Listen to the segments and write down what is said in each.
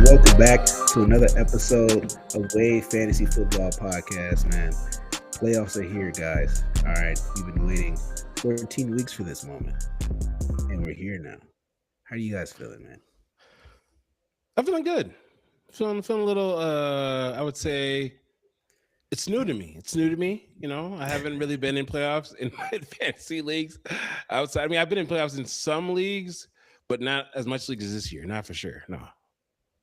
welcome back to another episode of Wave Fantasy Football Podcast, man. Playoffs are here, guys. All right, we've been waiting 14 weeks for this moment, and we're here now. How are you guys feeling, man? I'm feeling good. Feeling a little. I would say it's new to me. It's new to me. I haven't really been in playoffs in fantasy leagues outside. I mean, I've been in playoffs in some leagues, but not as much leagues as this year. Not for sure. No.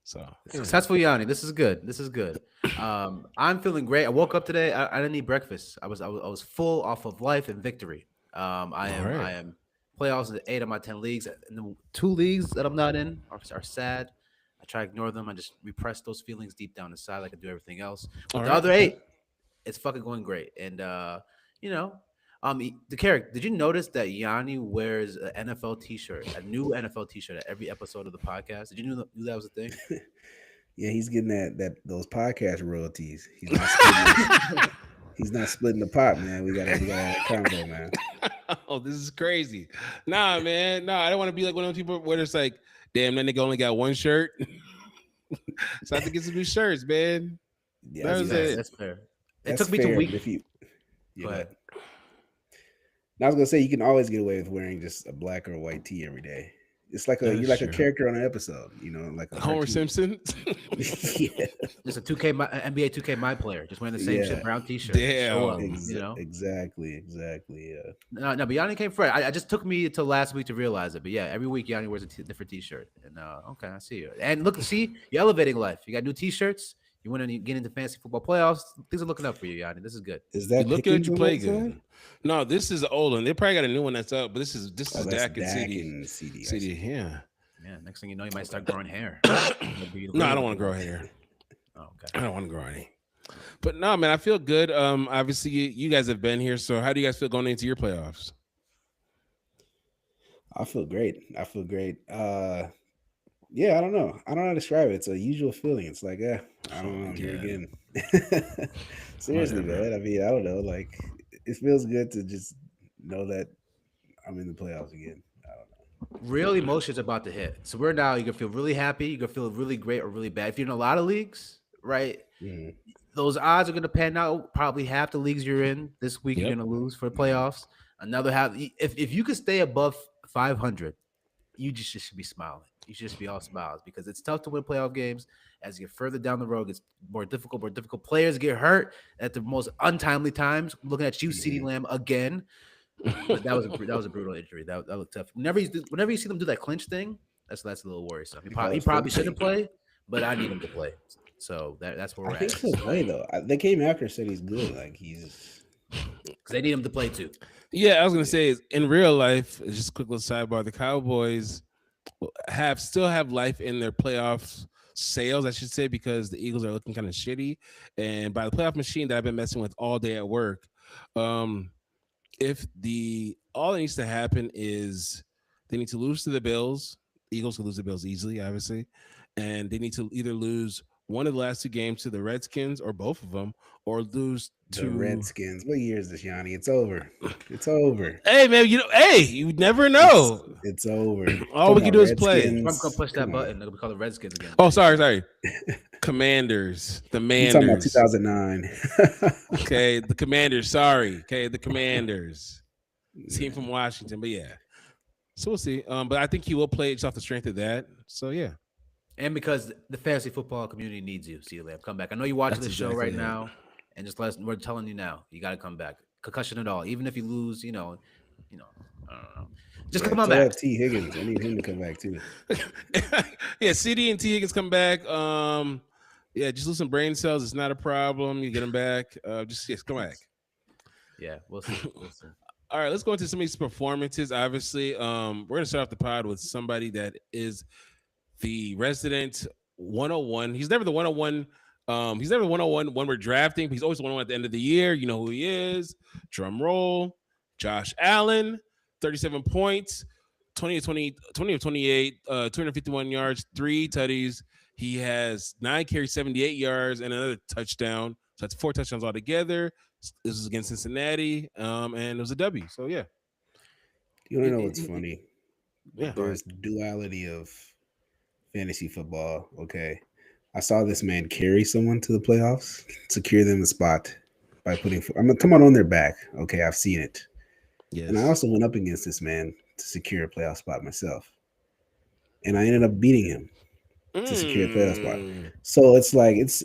So Successful Yanni. This is good. This is good. I'm feeling great. I woke up today. I didn't eat breakfast. I was full off of life and victory. I am playoffs in 8 of my 10 leagues. And the 2 leagues that I'm not in are sad. I try to ignore them. I just repress those feelings deep down inside like I do everything else. But the other 8, it's fucking going great. And the character. Did you notice that Yanni wears an NFL T-shirt, a new NFL T-shirt at every episode of the podcast? Did you know that was a thing? Yeah, he's getting those podcast royalties. He's not splitting the pot, man. We gotta have a combo, man. Oh, this is crazy. Nah, man. No, I don't want to be like one of those people where it's like, damn, that nigga only got one shirt. So I have to get some new shirts, man. Yeah, That's fair. It took me 2 weeks. Go ahead. I was gonna say you can always get away with wearing just a black or a white tee every day. It's like you're like a character on an episode, like a Homer Simpson. Yeah, just a NBA 2K my player, just wearing the same shit, brown T-shirt. Damn, exactly. Yeah. No, but Yanni came first. I just took me till last week to realize it, but yeah, every week Yanni wears a different T-shirt, and okay, I see you. And look, see, you're elevating life. You got new T-shirts. You want to get into fantasy football playoffs. Things are looking up for you, Yanni. This is good. Is that you look good? You play good. No, this is the old one. They probably got a new one that's up, but this is Dak and CD. Yeah. Next thing you know, you might start growing hair. No, I don't want to grow hair. Oh, okay. I don't want to grow any. But no, man, I feel good. Obviously, you guys have been here. So, how do you guys feel going into your playoffs? I feel great. Yeah, I don't know. I don't know how to describe it. It's a usual feeling. It's like, I don't know. I'm here again. Seriously, man. I mean, I don't know. Like, it feels good to just know that I'm in the playoffs again. I don't know. Real emotions about to hit. So you're gonna feel really happy. You're gonna feel really great or really bad. If you're in a lot of leagues, right? Mm-hmm. Those odds are gonna pan out. Probably half the leagues you're in this week, you're gonna lose for the playoffs. Another half. If you could stay above 500, you just should be smiling. You should just be all smiles because it's tough to win playoff games. As you get further down the road, it's more difficult. Players get hurt at the most untimely times. I'm looking at you, CeeDee Lamb, again. But that was a brutal injury. That looked tough. Whenever you see them do that clinch thing, that's a little worrisome. He probably shouldn't play, but I need him to play. So that's where we're at. I think he'll play though. They came after and said he's good. Like he's because they need him to play too. Yeah, I was gonna say in real life, just a quick little sidebar. The Cowboys still have life in their playoff sales, I should say, because the Eagles are looking kind of shitty. And by the playoff machine that I've been messing with all day at work, all that needs to happen is they need to lose to the Bills. The Eagles can lose the Bills easily, obviously, and they need to either lose one of the last 2 games to the Redskins or both of them, or lose to the Redskins. What year is this, Yanni? It's over. It's over. Hey, man, you never know. It's over. All we can do is play. I'm gonna push that button. They'll be called the Redskins again. Oh, sorry. Commanders. The Manders. You're talking about 2009. Okay, the Commanders. Sorry. Okay, the Commanders. Team from Washington, but yeah. So we'll see. But I think he will play just off the strength of that. So yeah. And because the fantasy football community needs you, CeeDee Lamb, come back. I know you're watching this show right now, and we're telling you now, you got to come back. Concussion and all, even if you lose, I don't know. Just come on back. T. Higgins, I need him to come back too. Yeah, CD and T. Higgins come back. Just lose some brain cells. It's not a problem. You get them back. Just come back. Yeah, we'll see. All right, let's go into some of these performances. Obviously, we're gonna start off the pod with somebody that is the resident 101. He's never the 101. He's never the 101 when we're drafting, but he's always the 101 at the end of the year. You know who he is. Drum roll. Josh Allen, 37 points, 20 of 28, 251 yards, 3 tutties. He has 9 carries, 78 yards, and another touchdown. So that's 4 touchdowns altogether. This was against Cincinnati, and it was a W. So, yeah. You want to know what's funny? Yeah. There's duality of fantasy football, okay? I saw this man carry someone to the playoffs, secure them a spot by putting. I'm gonna come on their back. Okay, I've seen it, and I Yes. also went up against this man to secure a playoff spot myself, and I ended up beating him to secure a playoff spot. Mm. So it's like it's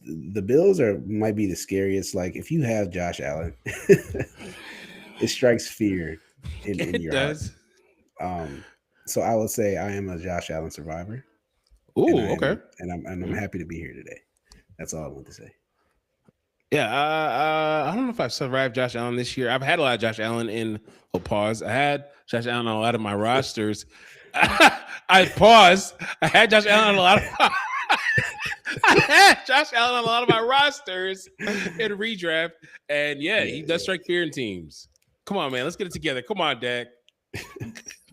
the Bills are might be the scariest. Like if you have Josh Allen, it strikes fear in It your heart. does. Um, so I would say I am a Josh Allen survivor, and Ooh, okay. I'm happy to be here today. That's all I want to say. Yeah, I don't know if I've survived Josh Allen this year. I've had a lot of Josh Allen in pause. I had Josh Allen on a lot of my rosters. I paused. I had Josh Allen on a lot of I had Josh Allen on a lot of my rosters in redraft. And yeah, he does strike fear in teams. Come on, man. Let's get it together. Come on, Dak.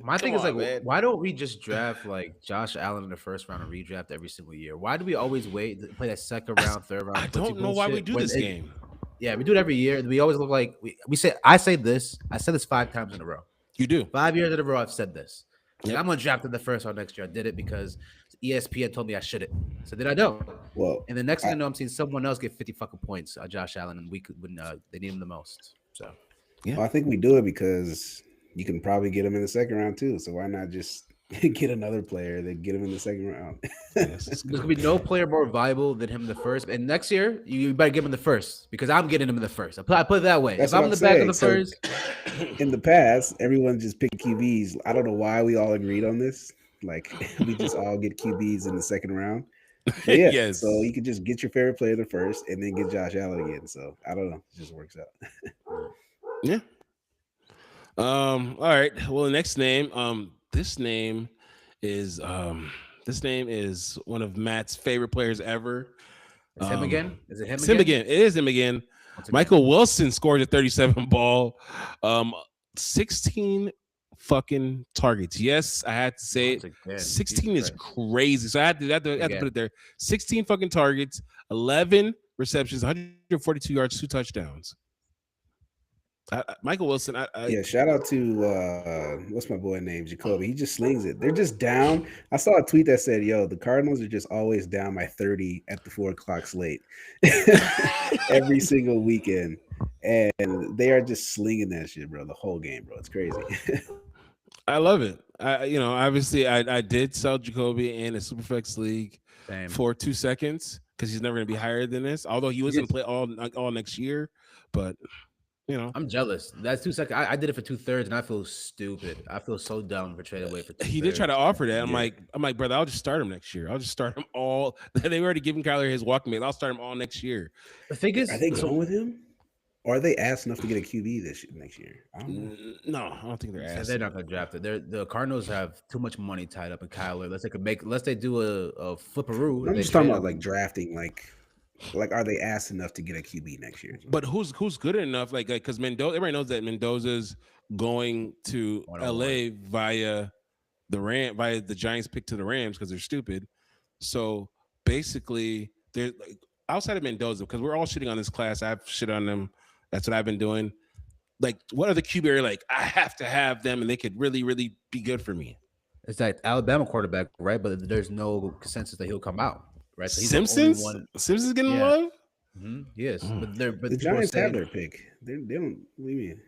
My thing is on, like, man. why don't we just draft like Josh Allen in the first round and redraft every single year? Why do we always wait to play that second round, third round? I don't know why we do this game. Yeah, we do it every year. We always look like we say. I said this 5 times in a row. You do. 5 years in a row, I've said this. Like, Yep. I'm gonna draft in the first round next year. I did it because ESPN told me I shouldn't. So then I don't. Well, And the next thing I know, I'm seeing someone else get 50 fucking points. Josh Allen, and we could when they need him the most. So I think we do it because you can probably get him in the second round too. So why not just get another player that get him in the second round? there's gonna be no player more valuable than him in the first. And next year, you better give him the first because I'm getting him in the first. I put it that way. That's if I'm what in the I'm back of the saying. first, In the past, everyone just picked QBs. I don't know why we all agreed on this. Like we just all get QBs in the second round. But yeah, Yes. so you could just get your favorite player the first, and then get Josh Allen again. So I don't know, it just works out. Yeah. All right. Well, the next name. This name is one of Matt's favorite players ever. it's him again. Is it him It's again? him again. It is him again. Once again. Michael Wilson scored a 37 ball, 16 fucking targets. Yes, I had to say Once it. again. 16 Jesus is Christ. crazy. So I had to put it there. 16 fucking targets, 11 receptions, 142 yards, 2 touchdowns. Michael Wilson. Yeah, shout out to what's my boy name, Jacoby. He just slings it. They're just down. I saw a tweet that said, "Yo, the Cardinals are just always down by 30 at the 4 o'clock slate every single weekend, and they are just slinging that shit, bro. The whole game, bro. It's crazy." I love it. Obviously, I did sell Jacoby in a Superflex league Same. for 2 seconds because he's never going to be higher than this. Although he was going to play all next year, but you know, I'm jealous. That's 2 seconds. I did it for 2/3, and I feel stupid. I feel so dumb for trading away for 2/3. he did try to offer that. I'm like, brother, I'll just start him next year. I'll just start him all. They were already giving Kyler his walking mate. I'll start him all next year. The thing is, Are they going with him, or are they asked enough to get a QB next year? I don't know. No, I don't think they're asked. they're not gonna draft it. The Cardinals have too much money tied up in Kyler. Unless they do a flipperoo. I'm just talking about like drafting, like are they asked enough to get a QB next year? But who's good enough? Like because Mendoza, everybody knows that Mendoza's going to LA via the Giants pick to the Rams because they're stupid. So basically, they're like outside of Mendoza, because we're all shitting on this class. I've shit on them. That's what I've been doing. Like, what are the QB are like? I have to have them, and they could really, really be good for me. It's that Alabama quarterback, right? But there's no consensus that he'll come out, right? So he's Simpsons? the only one. Simpsons getting love? Mm-hmm. Yes, but the Giants have their pick. They don't. What do you mean?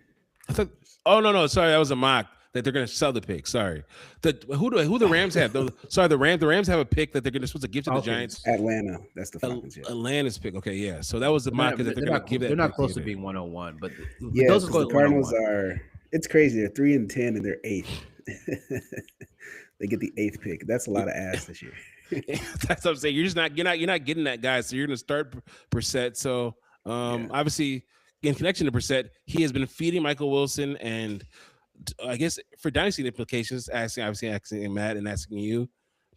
I thought. Oh no, sorry, that was a mock that they're going to sell the pick. Sorry, who the Rams have? The Rams have a pick that they're supposed to give to the Giants. Atlanta, that's the Falcons. Yeah. Atlanta's pick. Okay, yeah. So that was the mock that they're going to give that. They're not close to being 101, but yeah, those the Cardinals are. It's crazy. They're 3-10 and they're 8th. They get the 8th pick. That's a lot of ass this year. That's what I'm saying. You're not getting that guy. So you're going to start Brissett. So obviously, in connection to Brissett, he has been feeding Michael Wilson, and I guess for dynasty implications, asking Matt and asking you,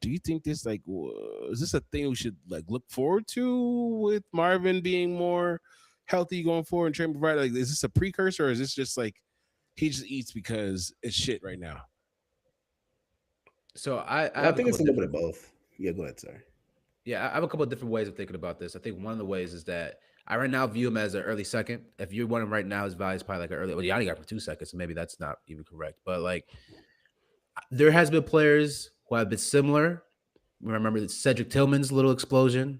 do you think this is this a thing we should look forward to with Marvin being more healthy going forward and training provider? Like, is this a precursor, or is this just like he just eats because it's shit right now? So I think it's a little bit of both. Yeah, go ahead, sorry. Yeah, I have a couple of different ways of thinking about this. I think one of the ways is that I right now view him as an early second. If you're one right now, his value is probably like an early. Well, you only got for 2 seconds, so maybe that's not even correct. But like, there has been players who have been similar Remember Cedric Tillman's little explosion,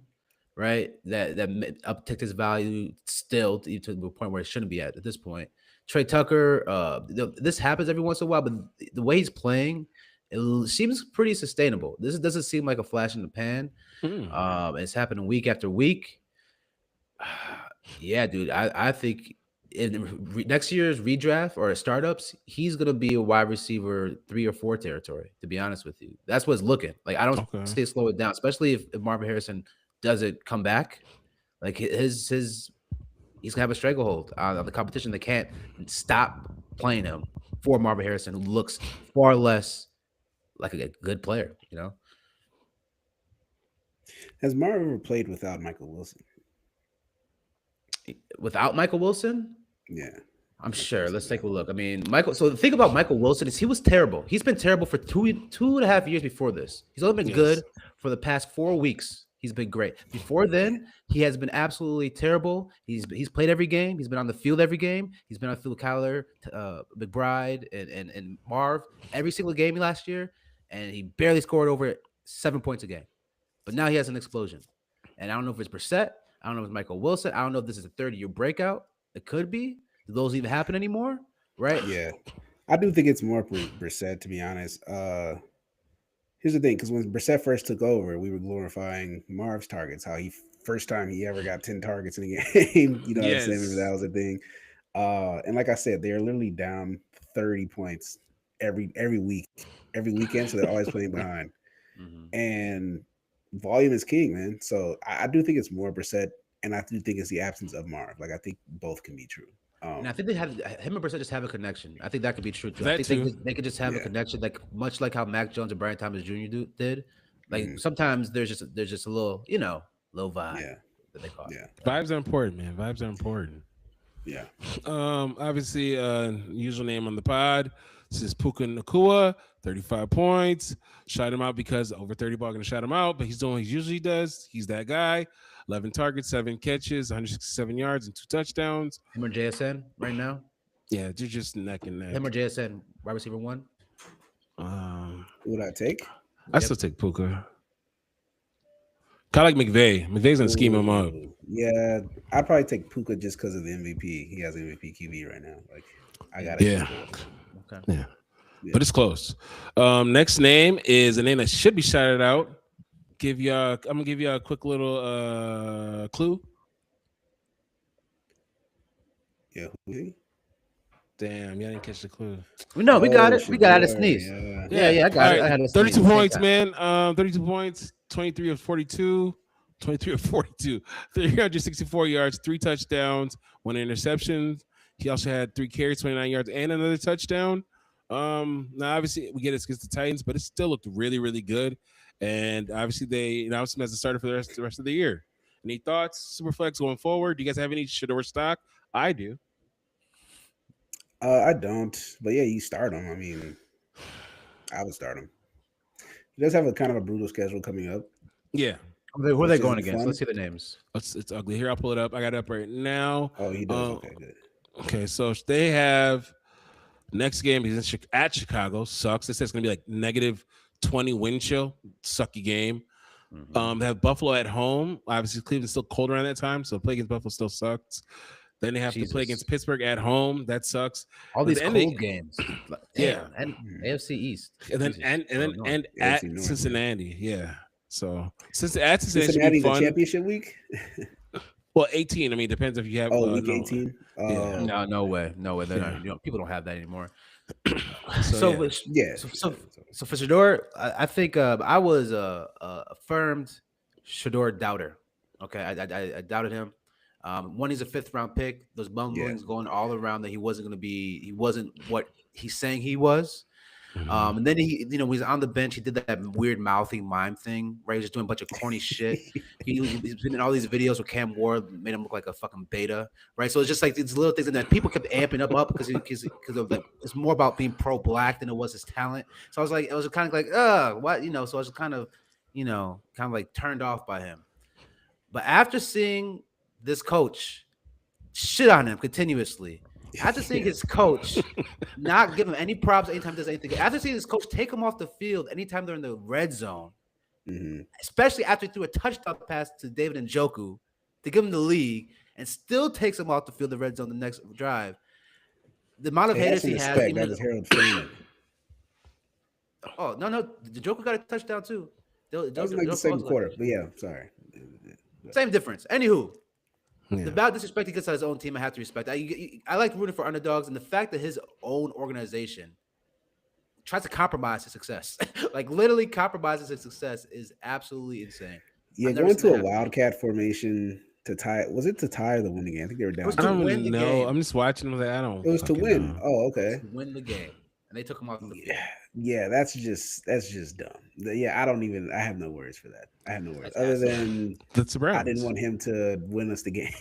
right? That upticked his value still to the point where it shouldn't be at this point. Trey Tucker, this happens every once in a while, but the way he's playing, it seems pretty sustainable. This doesn't seem like a flash in the pan. It's happening week after week. Yeah, dude, I think in next year's redraft or startups, he's gonna be a wide receiver 3 or 4 territory. To be honest with you, that's what's looking like. I don't stay slow it down, especially if Marvin Harrison doesn't come back. Like he's gonna have a stranglehold on the competition. They can't stop playing him for Marvin Harrison, who looks far less like a good player. You know, has Marvin ever played without Michael Wilson? Without Michael Wilson? Yeah. I'm sure. Let's take a look. I mean, Michael. So the thing about Michael Wilson is he was terrible. He's been terrible for two and a half years before this. He's only been good for the past 4 weeks. He's been great. Before then, he has been absolutely terrible. He's played every game. He's been on the field every game. He's been on the field with Kyler, McBride, and Marv every single game last year, and he barely scored over 7 points a game. But now he has an explosion, and I don't know if it's Brissett. I don't know if it's Michael Wilson. I don't know if this is a 30-year breakout. It could be. Do those even happen anymore? Right? Yeah. I do think it's more Brissett, to be honest. Here's the thing, because when Brissett first took over, we were glorifying Marv's targets, how first time he ever got 10 targets in a game. You know what I'm saying? Maybe that was a thing. And like I said, they're literally down 30 points every week, every weekend. So they're always playing behind. And volume is king, man. So I do think it's more Brissett, and I do think it's the absence of Marv. Like, I think both can be true. And I think him and Brissett just have a connection. I think that could be true too. I think they could just have a connection, like much like how Mac Jones and Brian Thomas Jr. did. Like sometimes there's just a little, little vibe that they call it. Yeah, vibes are important, man. Vibes are important. Yeah. Obviously, usual name on the pod. This is Puka Nacua, 35 points. Shot him out because over 30 ball going to shut him out, but he's doing what he usually does. He's that guy. 11 targets, 7 catches, 167 yards, and 2 touchdowns. Him or JSN right now? Yeah, they're just neck and neck. Him or JSN, wide receiver 1? Who would I take? I still take Puka. Kind of like McVay. McVay's gonna scheme him up. Yeah, I'd probably take Puka just because of the MVP. He has MVP QB right now. Like, I got it. Yeah. Okay. Yeah. But it's close. Next name is a name that should be shouted out. I'm gonna give you a quick little clue. Yeah. Damn, y'all didn't catch the clue. No, we got it. We got it. Sneeze. Yeah, I got it. I had 32 points, man. 32 points, 23 of 42, 364 yards, 3 touchdowns, 1 interception. He also had 3 carries, 29 yards, and another touchdown. Now obviously we get it against the Titans, but it still looked really, really good. And obviously they announced him as a starter for the rest of the year. Any thoughts, Superflex, going forward? Do you guys have any Shedeur stock? I do. I don't, but yeah, you start him. I mean, I would start him. He does have a kind of a brutal schedule coming up. Yeah. Who are they going against? Fun. Let's see the names. It's ugly. Here, I'll pull it up. I got it up right now. Oh, he does. Okay, good. Okay, so they have next game. He's at Chicago. Sucks. It says it's going to be like negative 20 wind chill. Sucky game. Mm-hmm. They have Buffalo at home. Obviously, Cleveland's still cold around that time, so play against Buffalo still sucks. Then they have to play against Pittsburgh at home. That sucks. All these cold games. Yeah, and AFC East. And then at Cincinnati. Yeah. So since at Cincinnati the championship week. Well, 18. I mean, depends if you have. Week 18. No way. They're not. People don't have that anymore. So for Shedeur, I think I was a affirmed Shedeur doubter. Okay, I doubted him. One, he's a 5th round pick. Those bunglings going all around that he wasn't what he's saying he was. Mm-hmm. And then he was on the bench. He did that weird mouthing mime thing, right? He's just doing a bunch of corny shit. He's been in all these videos with Cam Ward, made him look like a fucking beta, right? So it's just like these little things, and that people kept amping up because of it's more about being pro-black than it was his talent. So I was like, it was kind of like, what, So I was kind of like turned off by him. But after seeing this coach shit on him continuously, after seeing his coach not give him any props anytime he does anything, after seeing his coach take him off the field anytime they're in the red zone, especially after he threw a touchdown pass to David Njoku to give him the lead and still takes him off the field of red zone the next drive. The amount of haters he has. That was Harold Freeman. Oh, no. The Joker got a touchdown too. That was like the second quarter. But yeah, sorry. Same difference. Anywho, the bad disrespect he gets on his own team, I have to respect. I like rooting for underdogs, and the fact that his own organization tries to compromise his success, like literally compromises his success, is absolutely insane. Yeah, going to a wildcat formation to tie. Was it to tie or the win the game? I think they were down. I don't know. I'm just watching. I don't. It was to win. Know. Oh, okay. To win the game, and they took him off the field. Yeah, that's just dumb. Yeah, I have no words for that. I have no words other than that's I didn't want him to win us the game.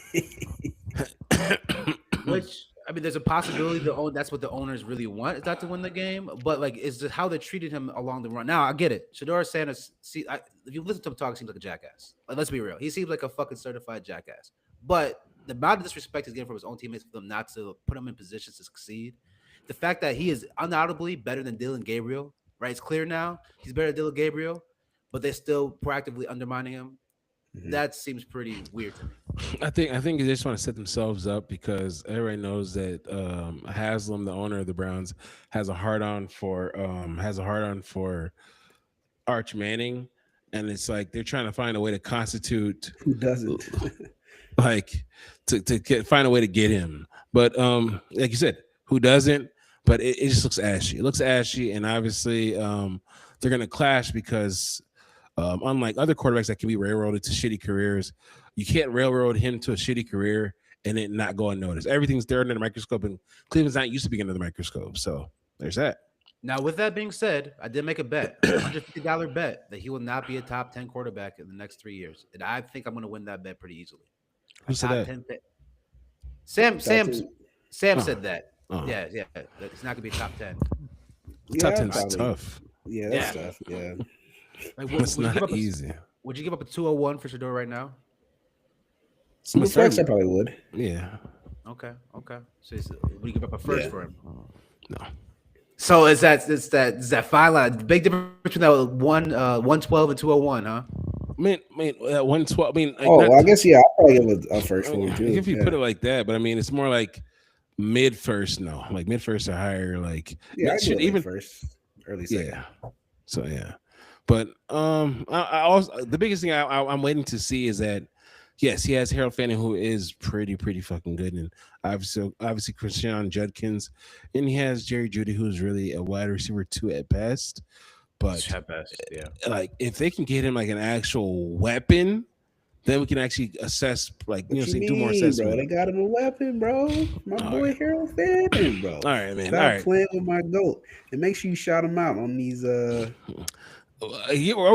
Which, I mean, there's a possibility that's what the owners really want, is not to win the game, but like, it's just how they treated him along the run. Now, I get it. Shedeur Sanders, if you listen to him talk, he seems like a jackass. Like, let's be real. He seems like a fucking certified jackass. But the amount of disrespect he's getting from his own teammates for them not to put him in positions to succeed, the fact that he is undoubtedly better than Dillon Gabriel, right? It's clear now he's better than Dillon Gabriel, but they're still proactively undermining him. That seems pretty weird to me. I think they just want to set themselves up because everybody knows that Haslam, the owner of the Browns, has a hard on for Arch Manning, and it's like they're trying to find a way to constitute who doesn't like to find a way to get him. But like you said, who doesn't? But it just looks ashy. It looks ashy, and obviously they're going to clash because unlike other quarterbacks that can be railroaded to shitty careers, you can't railroad him to a shitty career and it not go unnoticed. Everything's there under the microscope, and Cleveland's not used to being under the microscope. So there's that. Now, with that being said, I did make a bet, $150 bet, that he will not be a top 10 quarterback in the next 3 years. And I think I'm going to win that bet pretty easily. Who said that? Sam said that. Yeah. It's not gonna be top 10. Top 10's tough. Yeah, that's tough. Yeah, like, it's not easy. Would you give up a 201 for Shedeur right now? Some flex, I probably would. Yeah. Okay. So would you give up a first for him? No. So is that fine line? The big difference between that 112 and 201, huh? I mean, 112. I mean, I guess I'll probably give a first for him too. If you put it like that, but I mean, it's more like mid first. No, like mid first or higher. Like I should even first, early second. Yeah. So yeah, but I also the biggest thing I'm waiting to see is that yes, he has Harold Fanning, who is pretty fucking good, and obviously Christian Judkins, and he has Jerry Jeudy, who's really a wide receiver 2 at best. But at best, yeah. Like if they can get him like an actual weapon, then we can actually assess, like do more assessment. Bro? They got him a weapon, bro. My boy Harold Fanning, bro. All right, man. Stop playing with my goat, and make sure you shout him out on these. We're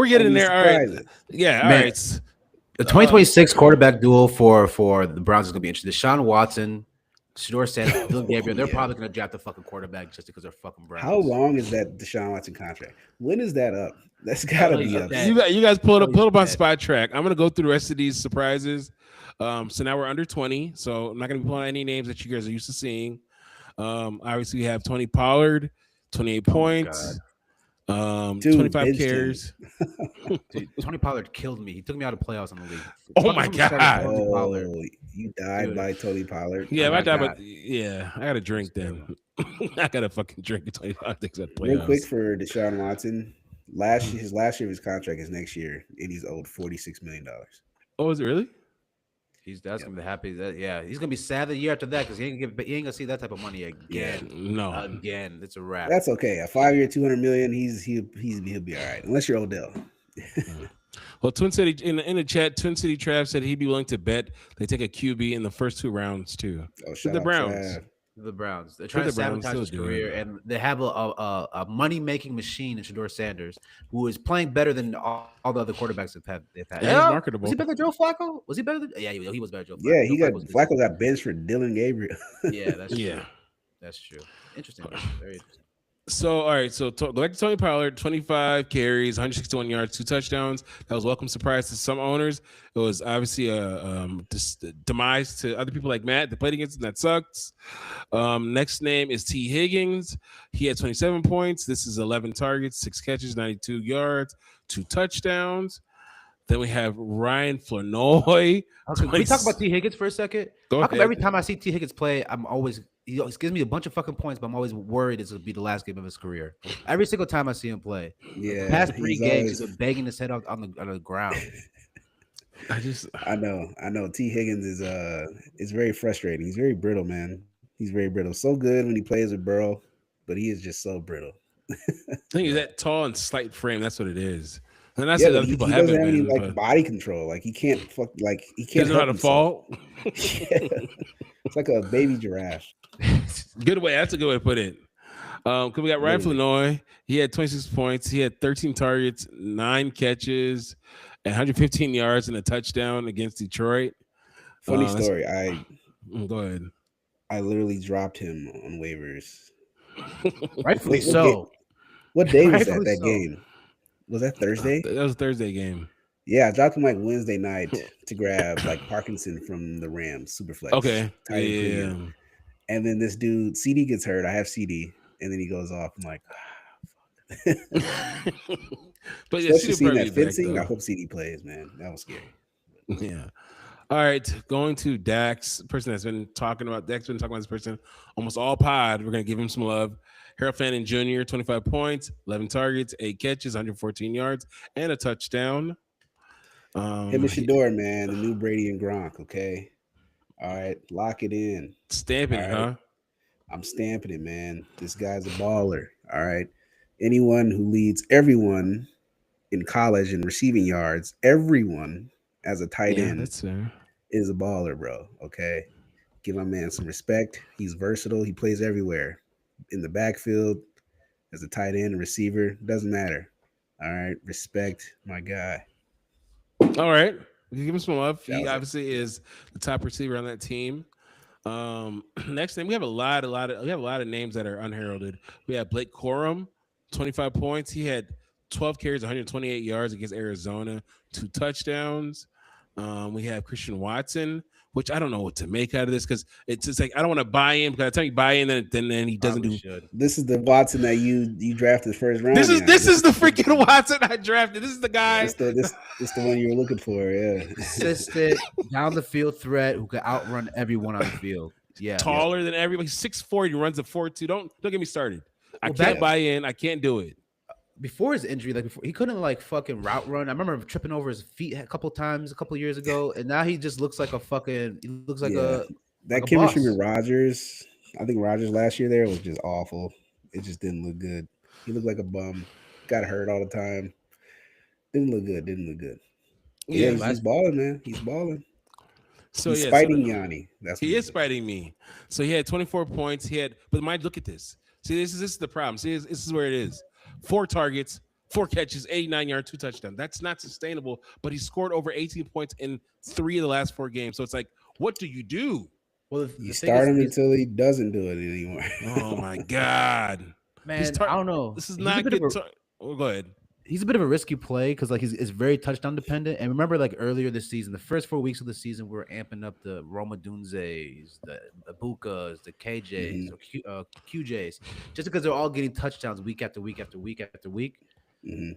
getting there. All right. Yeah. All right. The 2026 quarterback duel for the Browns is gonna be interesting. Deshaun Watson, Shedeur Sanders, Dillon Gabriel. They're probably gonna draft a fucking quarterback just because they're fucking Browns. How long is that Deshaun Watson contract? When is that up? That's gotta be up. You guys pull it up on Spot Track. I'm gonna go through the rest of these surprises. So now we're under 20. So I'm not gonna be pulling any names that you guys are used to seeing. Obviously we have Tony Pollard, 28 points. 25 carries. Dude, Tony Pollard killed me. He took me out of playoffs in the league. Oh my god! You died by Tony Pollard. Yeah, I died. I got to drink then. I got to fucking drink 25 things at playoffs. Real quick for Deshaun Watson, his last year of his contract is next year, and he's owed $46 million. Oh, is it really? That's gonna be happy. He's gonna be sad the year after that because he ain't gonna see that type of money again. No, again, it's a wrap. That's okay. A 5-year, $200 million. He'll be all right, unless you're Odell. Well, Twin City in the chat, Twin City Trav said he'd be willing to bet they take a QB in the first 2 rounds too. Oh, the Browns. The Browns. They're trying to sabotage his career, and they have a money-making machine in Shedeur Sanders, who is playing better than all the other quarterbacks they've had. Yeah, he's marketable. Was he better than Joe Flacco? Was he better than? Yeah, he was better than Joe Flacco. Yeah, Flacco got benched for Dillon Gabriel. Yeah, that's true. That's true. Interesting. Very interesting. So, all right. So, go back to Tony Pollard, 25 carries, 161 yards, 2 touchdowns. That was a welcome surprise to some owners. It was obviously a demise to other people like Matt that played against him. That sucks. Next name is T. Higgins. He had 27 points. This is 11 targets, 6 catches, 92 yards, 2 touchdowns. Then we have Ryan Flournoy. Can we talk about T. Higgins for a second? How come every time I see T. Higgins play, he always gives me a bunch of fucking points, but I'm always worried it's gonna be the last game of his career. Every single time I see him play, yeah, the past 3 games he's been banging his head on the ground. I know. T. Higgins is very frustrating. He's very brittle, man. He's very brittle. So good when he plays with Burrow, but he is just so brittle. I think he's that tall and slight frame. That's what it is. And that's yeah, what other people he haven't doesn't have any been, like body control. Like he can't he can't know how to fall. Yeah. It's like a baby giraffe. Good way. That's a good way to put it. Cause we got Ryan Flournoy. He had 26 points. He had 13 targets, 9 catches, and 115 yards and a touchdown against Detroit. Funny story. Go ahead. I literally dropped him on waivers. Rightfully so. What day was that game? Was that Thursday? That was a Thursday game. Yeah, I dropped him like Wednesday night to grab like Parkinson from the Rams, Superflex. Okay. Yeah. And then this dude, CD gets hurt. I have CD, and then he goes off. I'm like, but yeah, seeing that fencing. I hope CD plays, man. That was scary. Yeah. All right, going to Dax, person that's been talking about this person almost all pod. We're gonna give him some love. Harold Fanning Jr., 25 points, 11 targets, 8 catches, 114 yards, and a touchdown. Him and Shador, man, the new Brady and Gronk. Okay, all right, lock it in. Stamping it, huh? I'm stamping it, man. This guy's a baller. All right, anyone who leads everyone in college in receiving yards, everyone as a tight end is a baller, bro. Okay, give my man some respect. He's versatile. He plays everywhere. In the backfield, as a tight end, receiver, doesn't matter. All right, respect my guy. All right, you give him some love. He obviously is the top receiver on that team. Next name, we have a lot of names that are unheralded. We have Blake Corum, 25 points. He had 12 carries, 128 yards against Arizona, 2 touchdowns. We have Christian Watson, which I don't know what to make out of this because it's just like I don't want to buy in because I tell you buy in, then he doesn't do. This is the Watson that you drafted first round. This is the freaking Watson I drafted. This is the guy. It's the one you were looking for. Yeah, consistent down the field threat who can outrun everyone on the field. Yeah, taller than everybody. 6'4". He runs a 4.2. Don't get me started. I can't buy in. I can't do it. Before his injury, he couldn't fucking route run. I remember tripping over his feet a couple times a couple years ago, and now he just looks like that chemistry with Rodgers. I think Rodgers last year there was just awful. It just didn't look good. He looked like a bum. Got hurt all the time. Didn't look good. Yeah, he's balling, man. He's balling. So he's spiting Yanni. He is spiting me. So he had 24 points. But mind, look at this. See, this is the problem. See, this is where it is. 4 targets, 4 catches, 89 yards, 2 touchdowns. That's not sustainable, but he scored over 18 points in 3 of the last 4 games. So it's like, what do you do? Well, you start him until he doesn't do it anymore. Oh, my God. Man, I don't know. This is not good. Go ahead. He's a bit of a risky play because he's very touchdown dependent. And remember, earlier this season, the first 4 weeks of the season, we were amping up the Roma Dunzes, the Ibukas, the KJs, or QJs, just because they're all getting touchdowns week after week after week after week. Mm-hmm.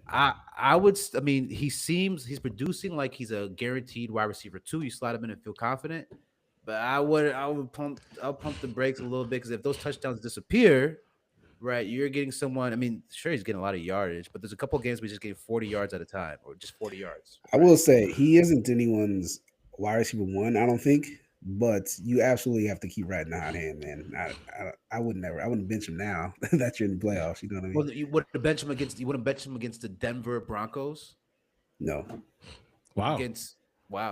He's producing like he's a guaranteed wide receiver 2. You slide him in and feel confident, but I'll pump the brakes a little bit because if those touchdowns disappear. Right, you're getting someone. I mean, sure, he's getting a lot of yardage, but there's a couple of games where he's just getting 40 yards at a time, or just 40 yards. Right? I will say he isn't anyone's wide receiver 1, I don't think. But you absolutely have to keep riding the hot hand, man. I would never. I wouldn't bench him now that you're in the playoffs. You know what I mean? Well, you wouldn't bench him against the Denver Broncos. No. Wow.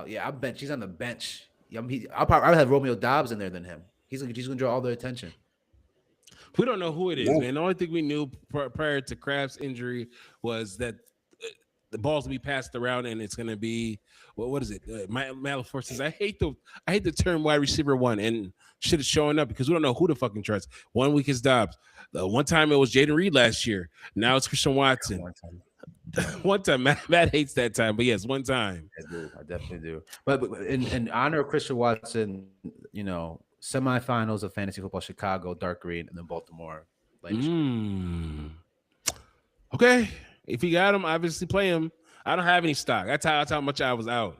Yeah, I'll bench. He's on the bench. I'll have Romeo Doubs in there than him. He's gonna draw all their attention. We don't know who it is, man. The only thing we knew prior to Kraft's injury was that the balls will be passed around, and it's gonna be what is it? Malafor says, I hate the term wide receiver one, and shit is showing up because we don't know who to fucking trust. 1 week is Dobbs. One time it was Jaden Reed last year. Now it's Christian Watson. One time, Matt hates that time, but yes, one time. I definitely do. But in honor of Christian Watson, semifinals of fantasy football, Chicago, dark green, and then Baltimore. Okay, if you got him, obviously play him. I don't have any stock. That's how much I was out.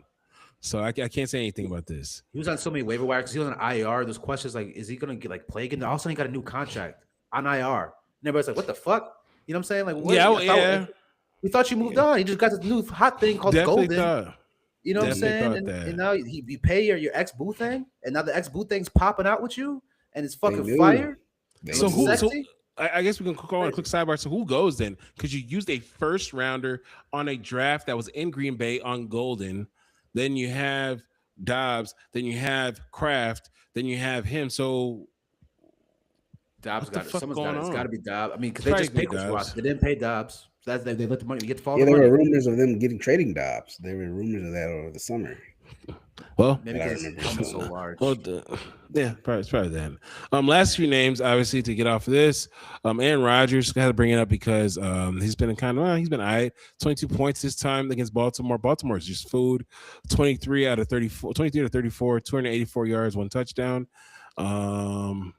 So I can't say anything about this. He was on so many waiver wires. He was on IR. There's questions like, is he gonna get play again? All of a sudden, he got a new contract on IR. And everybody's like, what the fuck? You know what I'm saying? Like, yeah. We thought you moved on. You just got this new hot thing called Golden. You know what I'm saying? And now you pay your ex boo thing, and now the ex boo thing's popping out with you, and it's fucking fire. So who? So I guess we can go on a quick sidebar. So who goes then? Because you used a first rounder on a draft that was in Green Bay on Golden. Then you have Dobbs. Then you have Kraft. Then you have him. So Dobbs got it. Someone's got it. It's got to be Dobbs. I mean, because they just paid Dobbs. They didn't pay Dobbs. That's they let the money. You get to follow. Yeah, there were rumors of them trading Dobbs. There were rumors of that over the summer. Well, maybe because it's so large. Well, yeah, probably that. Last few names, obviously, to get off of this. Aaron Rodgers, I had to bring it up because he's been he's been all right. 22 points this time against Baltimore. Baltimore is just food. 23 out of 34, 23 to 34, 284 yards, 1 touchdown.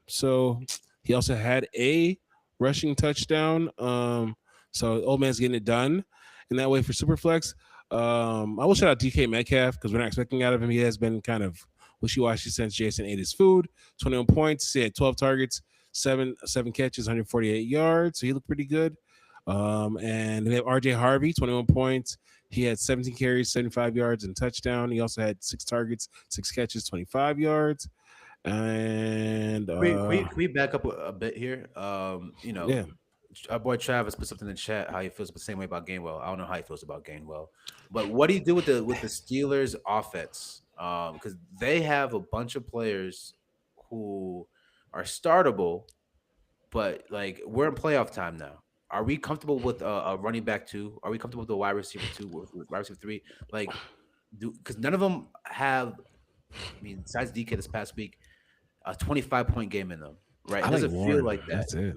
So he also had a rushing touchdown. So old man's getting it done in that way for Superflex. I will shout out DK Metcalf because we're not expecting out of him. He has been kind of wishy-washy since Jason ate his food. 21 points. He had 12 targets, seven catches, 148 yards. So he looked pretty good. And we have RJ Harvey, 21 points. He had 17 carries, 75 yards, and touchdown. He also had 6 targets, 6 catches, 25 yards. And can we back up a bit here? Yeah. Our boy Travis put something in the chat how he feels the same way about Gainwell. I don't know how he feels about Gainwell, but what do you do with the Steelers offense? Because they have a bunch of players who are startable, but like we're in playoff time now. Are we comfortable with a running back 2? Are we comfortable with the wide receiver 2, with wide receiver 3? Like, because none of them have. I mean, besides DK this past week, a 25-point game in them. Right? It doesn't feel like that. That's it.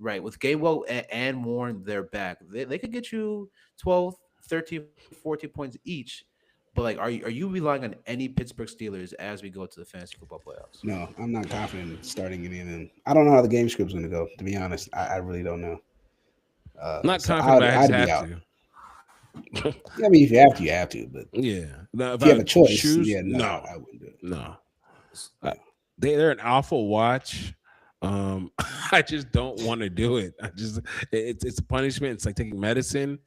Right. With Gainwell and Warren, they're back. They could get you 12, 13, 14 points each. But like, are you relying on any Pittsburgh Steelers as we go to the fantasy football playoffs? No, I'm not confident in starting any of them. I don't know how the game script's going to go. To be honest, I really don't know. Not confident. I'd have to. Yeah, I mean, if you have to, you have to. But yeah, if you have a choice, no, I wouldn't do it. No, they're an awful watch. I just don't want to do it. It's a punishment. It's like taking medicine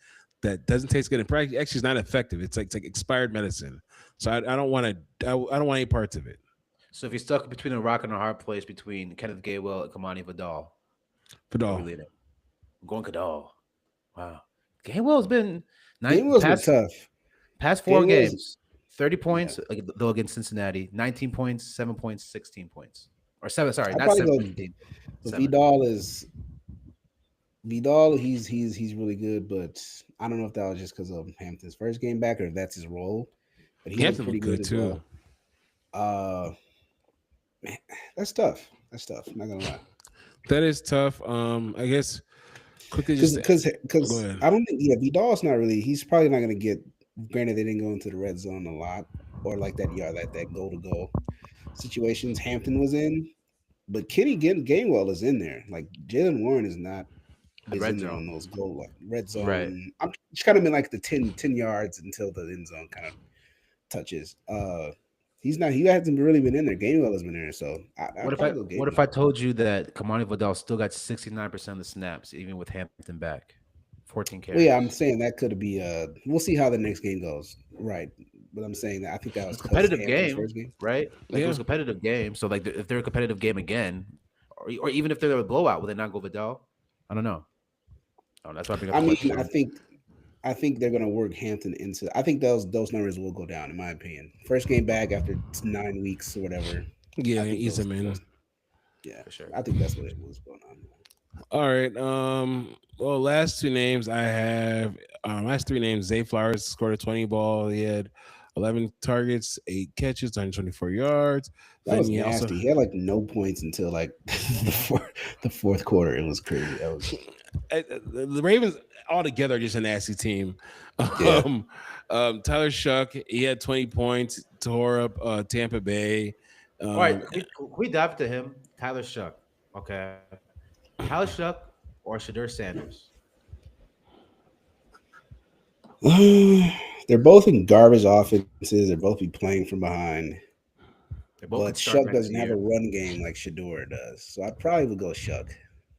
that doesn't taste good. In practice, actually, it's not effective. It's like expired medicine. So I don't want to. I don't want any parts of it. So if you're stuck between a rock and a hard place between Kenneth Gainwell and Kamani Vidal, I'm going Vidal. Wow, Gainwell's been tough. Past 4 games, 30 points though against Cincinnati, 19 points, 7 points, 16 points. Or 7, sorry, not 17. Vidal, he's really good, but I don't know if that was just because of Hampton's first game back or if that's his role. But he's pretty good too. Well. Man, that's tough. I'm not gonna lie. That is tough. I guess quickly because I don't think Vidal's not really. He's probably not gonna get. Granted, they didn't go into the red zone a lot or like that. Yeah, that goal to goal situations Hampton was in, but Kenny Gainwell is in there. Like Jaylen Warren is not in there on those goal like red zone. Right. I'm just kind of in like the 10 yards until the end zone kind of touches. He's not. He hasn't really been in there. Gainwell has been in there. So what if I told you that Kamani Vidal still got 69% of the snaps even with Hampton back, 14 carries? Well, yeah, I'm saying that could be. We'll see how the next game goes. Right. But I'm saying that I think that was competitive game, right? Like it was a competitive game. So like if they're a competitive game again, or even if they're a blowout, will they not go Vidal? I don't know. Oh, that's why I think they're gonna work Hampton into. I think those numbers will go down in my opinion. First game back after 9 weeks or whatever. Yeah, ease them in. Yeah, for sure. I think that's what's going on. All right. Well, last two names I have. Last three names. Zay Flowers scored a 20 ball. He had 11 targets, 8 catches, 124 yards. That Then was he also nasty. He had like no points until like the fourth quarter. It was crazy. That was the Ravens altogether are just a nasty team. Yeah. Tyler Shuck, he had 20 points, tore up Tampa Bay. All right, we dive to him, Tyler Shuck. Okay, Tyler Shuck or Shadur Sanders? they're both in garbage offenses. They're both be playing from behind. But Shuck doesn't have a run game like Shador does. So I probably would go Shuck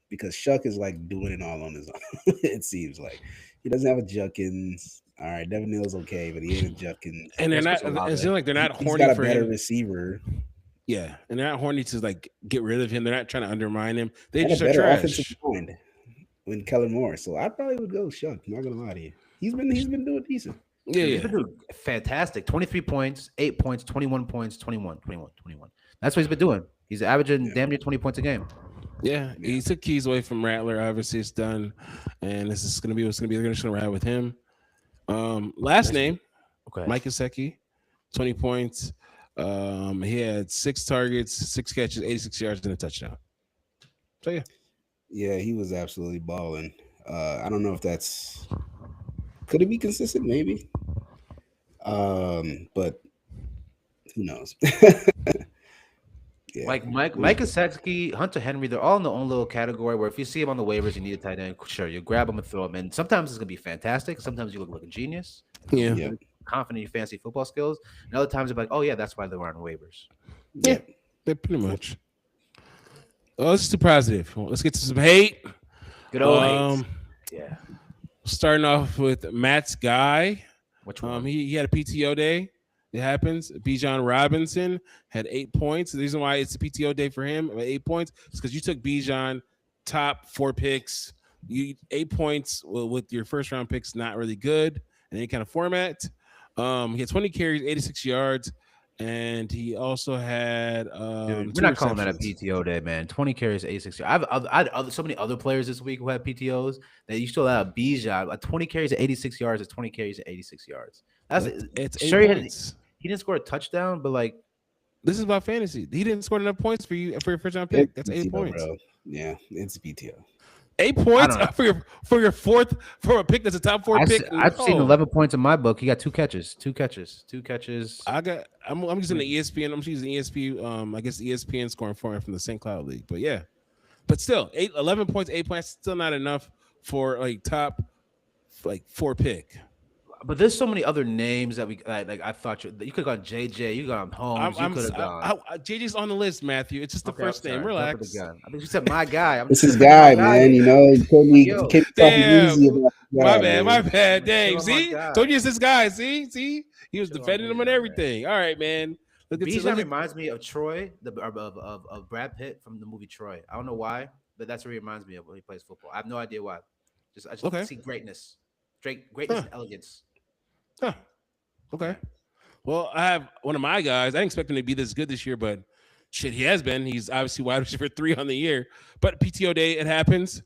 because Shuck is like doing it all on his own. It seems like he doesn't have a Junkins. All right, Devin Neal's okay, but he ain't a Junkins. And they're not. It seems like they're not He's horny got a for better him. receiver. Yeah, and they're not horny to like get rid of him. They're not trying to undermine him. They And just a are better trash. offensive mind when Kellen Moore. So I probably would go Shuck. I'm not gonna lie to you. He's been doing decent. Yeah, He's been doing fantastic. 23 points, 8 points, 21 points, 21. That's what he's been doing. He's averaging damn near 20 points a game. Yeah, he took keys away from Rattler. Obviously, it's done, and this is going to be what's going to be. They're just going to ride with him. Last name, Mike Gesicki, 20 points. He had 6 targets, 6 catches, 86 yards, and a touchdown. So yeah, he was absolutely balling. I don't know if that's could it be consistent, maybe. But who knows? Yeah. Like Mike Gesicki, Hunter Henry, they're all in their own little category where if you see him on the waivers, you need a tight end, sure, you grab him and throw him in. Sometimes it's gonna be fantastic. Sometimes you look like a genius. Yeah. Confident in your fancy football skills. And other times you're like, oh yeah, that's why they're on waivers. Yeah, they're pretty much. Oh, let's do positive. Let's get to some hate. Good old hate. Yeah. Starting off with Matt's guy. Which one? He had a PTO day. It happens. Bijan Robinson had 8 points. The reason why it's a PTO day for him, 8 points, is because you took Bijan top 4 picks. You 8 points with your first round picks, not really good in any kind of format. He had 20 carries, 86 yards, and he also had. Dude, we're not calling that a PTO day, man. 20 carries, 86 yards. I had so many other players this week who had PTOs that you still have Bijan. Like 20 carries, 86 yards, is 20 carries, 86 yards. It's sure 8 points. He didn't score a touchdown, but like this is about fantasy. He didn't score enough points for you for your first round pick. That's 8 points. Bro. Yeah, it's PTO. 8 points for your fourth for a pick that's a top 4 pick. I've seen 11 points in my book. He got 2 catches. I'm using the ESPN. I'm using ESPN. I guess ESPN scoring format from the St. Cloud League. But yeah, but still 11 points, 8 points, still not enough for like top 4 pick. But there's so many other names that we like. I thought you could have gone JJ. You got Holmes. You could have gone. JJ's on the list, Matthew. It's just the first name. Relax. I think you said my guy. This is guy, man. You know, you can't talk easy about my bad. Dang. See, told you it's this guy. See, he was defending him and everything. All right, man. Bijan reminds me of Troy, of Brad Pitt from the movie Troy. I don't know why, but that's what he reminds me of when he plays football. I have no idea why. I just see greatness, and elegance. Huh. Okay. Well, I have one of my guys. I didn't expect him to be this good this year, but shit, he has been. He's obviously wide receiver 3 on the year. But PTO day, it happens.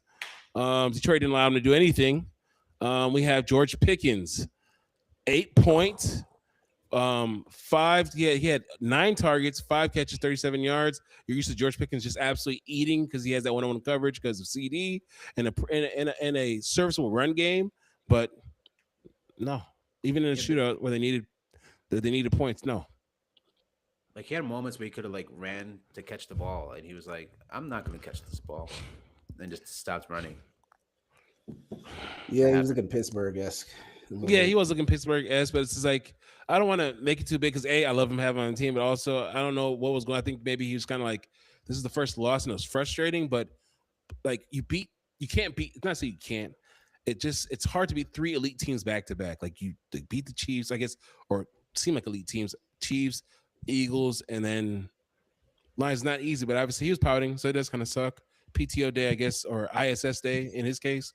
Detroit didn't allow him to do anything. We have George Pickens, 8 points, 5. He had 9 targets, 5 catches, 37 yards. You're used to George Pickens just absolutely eating because he has that one-on-one coverage because of CD and a serviceable run game. But no. Even in a shootout where they needed points, no. Like he had moments where he could have like ran to catch the ball, and he was like, "I'm not going to catch this ball," and just stopped running. Yeah, he was looking Pittsburgh-esque. Yeah, he was looking Pittsburgh-esque, but it's just like I don't want to make it too big because I love him having on the team, but also I don't know what was going. I think maybe he was kind of like, this is the first loss, and it was frustrating. But like you can't beat. It's not so you can't. It's hard to beat 3 elite teams back to back. Like you beat the Chiefs, I guess, or seem like elite teams, Chiefs, Eagles, and then Lions. Not easy, but obviously he was pouting, so it does kind of suck. PTO day, I guess, or ISS day in his case.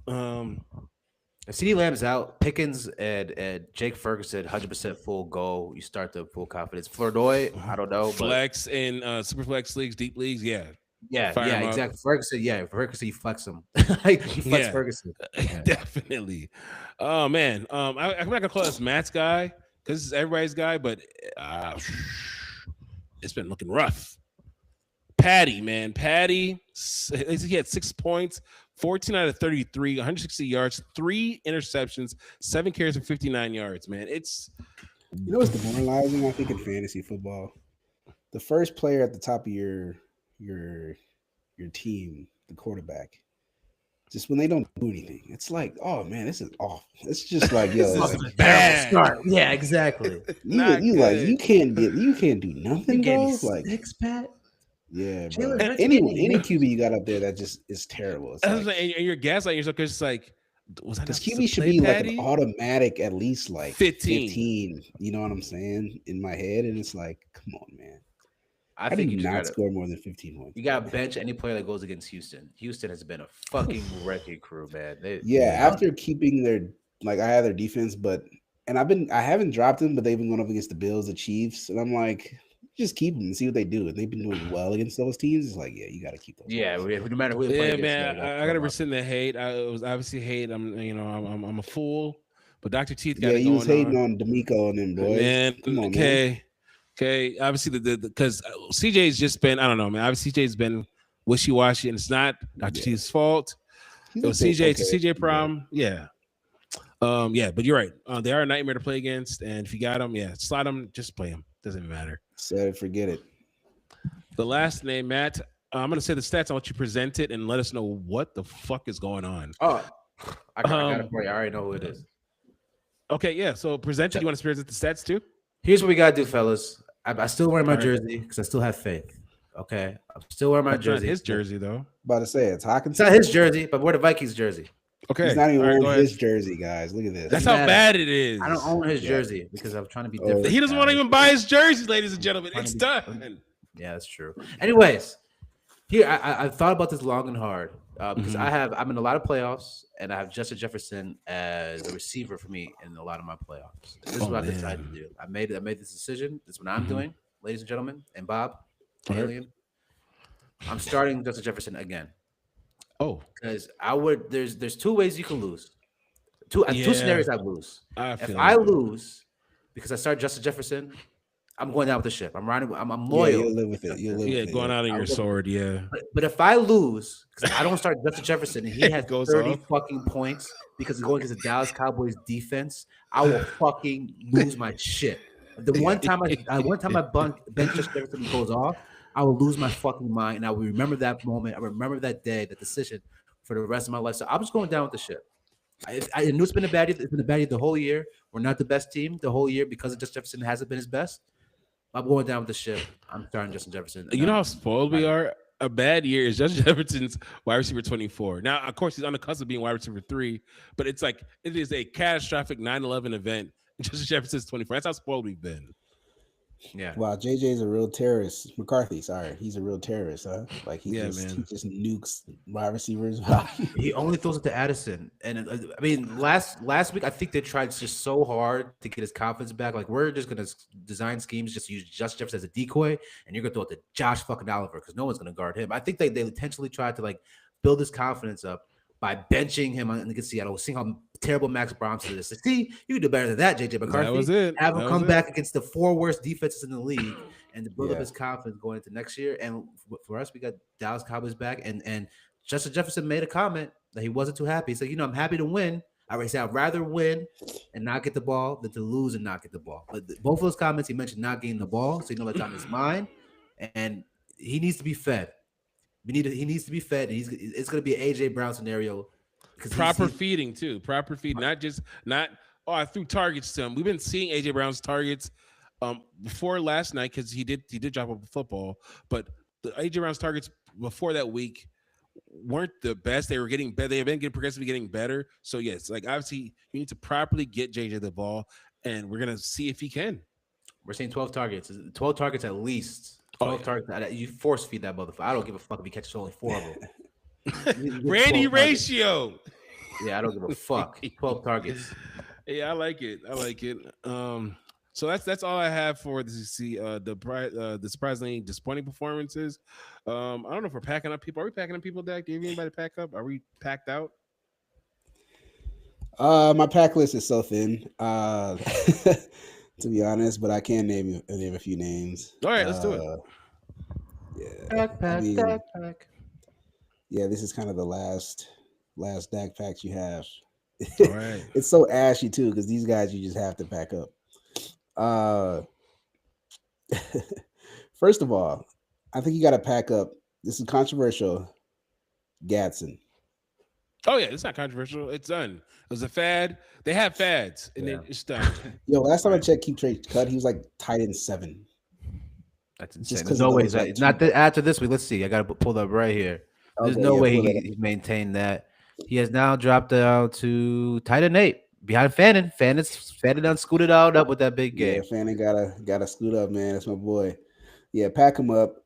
CeeDee Lamb's out. Pickens and Jake Ferguson, 100% full go. You start the full confidence. Flournoy, I don't know. Flex in super flex leagues, deep leagues, yeah. Yeah, Fire him up. exactly. Ferguson, Ferguson, you flex him. Like you flex Ferguson. Definitely. Oh man, I'm not gonna call this Matt's guy because it's everybody's guy, but it's been looking rough. Patty, man, Patty. He had 6 points, 14 out of 33, 160 yards, 3 interceptions, 7 carries for 59 yards. Man, it's what's demoralizing. I think in fantasy football, the first player at the top of your team, the quarterback, just when they don't do anything, it's like, oh man, this is awful. It's just like, yo, this like, is bad. Start. Yeah, exactly. you can't do nothing, bro. Like Pat. Yeah, bro. Any QB you got up there that just is terrible. It's like, and you're gaslighting yourself because it's like, because QB should be like an automatic at least like 15. You know what I'm saying? In my head, and it's like, come on, man. I think you not score more than 15 points. You got to bench any player that goes against Houston. Houston has been a fucking wrecking crew, man. After keeping their I had their defense, I haven't dropped them, but they've been going up against the Bills, the Chiefs, and I'm like, just keep them and see what they do. And they've been doing well against those teams. It's like, yeah, you got to keep those. Yeah, no matter who they play against. Man, I got to rescind the hate. It was obviously hate. I'm a fool, but Dr. Teeth got it going on. Yeah, he was hating on D'Amico and them boys. Man, come on, okay. Obviously, because CJ's just been, I don't know, man. Obviously, CJ's been wishy-washy, and it's not Dr. Teeth's fault. It was CJ. It's a CJ problem. Yeah. But you're right. They are a nightmare to play against, and if you got them, slide them, just play them. Doesn't matter. Forget it. The last name, Matt. I'm going to say the stats. I want you to present it and let us know what the fuck is going on. Oh, I got it for you. I already know who it is. Okay, yeah. So present it. You want to present the stats too? Here's what we got to do, fellas. I still wear my jersey because I still have faith. Okay? I'm still wearing my jersey. Not his jersey, though. About to say, it's Hawkins. It's not his jersey, but we're the Vikings jersey. Okay. He's not even wearing his jersey, guys. Look at this. That's how bad it is. I don't own his jersey because I'm trying to be different. He doesn't want to even buy his jerseys, ladies and gentlemen. It's done. Yeah, that's true. Anyways, here I've thought about this long and hard because I'm in a lot of playoffs and I have Justin Jefferson as a receiver for me in a lot of my playoffs. This is what I decided to do. I made this decision. This is what I'm doing, ladies and gentlemen, and Bob, Alien. I'm starting Justin Jefferson again. Oh, because there's 2 ways you can lose. Two scenarios I lose. If I lose because I start Justin Jefferson, I'm going down with the ship. I'm riding. I'm loyal. Yeah, you'll live with it. Going out on your sword. Yeah. But if I lose because I don't start Justin Jefferson and he has 30 fucking points because he's going against the Dallas Cowboys defense, I will fucking lose my shit. The one time I bench Justin Jefferson goes off, I will lose my fucking mind, and I will remember that moment. I remember that day, that decision for the rest of my life. So I'm just going down with the ship. I knew it's been a bad year. It's been a bad year the whole year. We're not the best team the whole year because Justin Jefferson hasn't been his best. I'm going down with the ship. I'm starting Justin Jefferson. You know how spoiled we are? A bad year is Justin Jefferson's wide receiver 24. Now, of course, he's on the cusp of being wide receiver 3, but it's like it is a catastrophic 9/11 event. Justin Jefferson's 24. That's how spoiled we've been. Yeah. Wow, JJ's a real terrorist. McCarthy, sorry, he's a real terrorist, huh? Like he just nukes wide receivers. He only throws it to Addison, and I mean, last week I think they tried just so hard to get his confidence back. Like we're just gonna design schemes, just use Justin Jefferson as a decoy, and you're gonna throw it to Josh fucking Oliver because no one's gonna guard him. I think they intentionally tried to like build his confidence up by benching him against Seattle. Seeing how terrible Max Bronson is. See, you can do better than that, JJ McCarthy. That was it. Have him come back against the 4 worst defenses in the league and to build up his confidence going into next year. And for us, we got Dallas Cowboys back. And Justin Jefferson made a comment that he wasn't too happy. He said, I'm happy to win. I'd rather win and not get the ball than to lose and not get the ball. But both of those comments, he mentioned not getting the ball. So that's on his mind. And he needs to be fed. He needs to be fed. And it's going to be an A.J. Brown scenario. Proper feeding too. Proper feed, I threw targets to him. We've been seeing AJ Brown's targets before last night because he did drop up a football, but the AJ Brown's targets before that week weren't the best. They were getting better. They have been progressively getting better. So yes, like obviously you need to properly get JJ the ball, and we're gonna see if he can. We're seeing 12 targets. 12 targets at least. 12 targets. You force feed that motherfucker. I don't give a fuck if he catches only 4 of them. Randy ratio. Yeah, I don't give a fuck. 12 targets. Yeah, I like it. So that's all I have for the surprisingly disappointing performances. I don't know if we're packing up people. Are we packing up people, Dak? Do you have anybody pack up? Are we packed out? My pack list is so thin, to be honest, but I can name a few names. All right, let's do it. Yeah, Backpack. Yeah, this is kind of the last Dak packs you have. All right. It's so ashy too because these guys you just have to pack up. First of all, I think you got to pack up. This is controversial. Gadsden. Oh yeah, it's not controversial. It's done. It was a fad. They have fads, and it's done. Yo, last time I checked, Keep Trade cut. He was like tight end 7. That's insane. There's no way. It's not after this week. Let's see. I got to pull up right here. There's no way he maintained that. He has now dropped down to tight end 8 behind Fannin. Fannin done scooted out up with that big game. Yeah, Fannin gotta scoot up, man. That's my boy. Yeah, pack him up.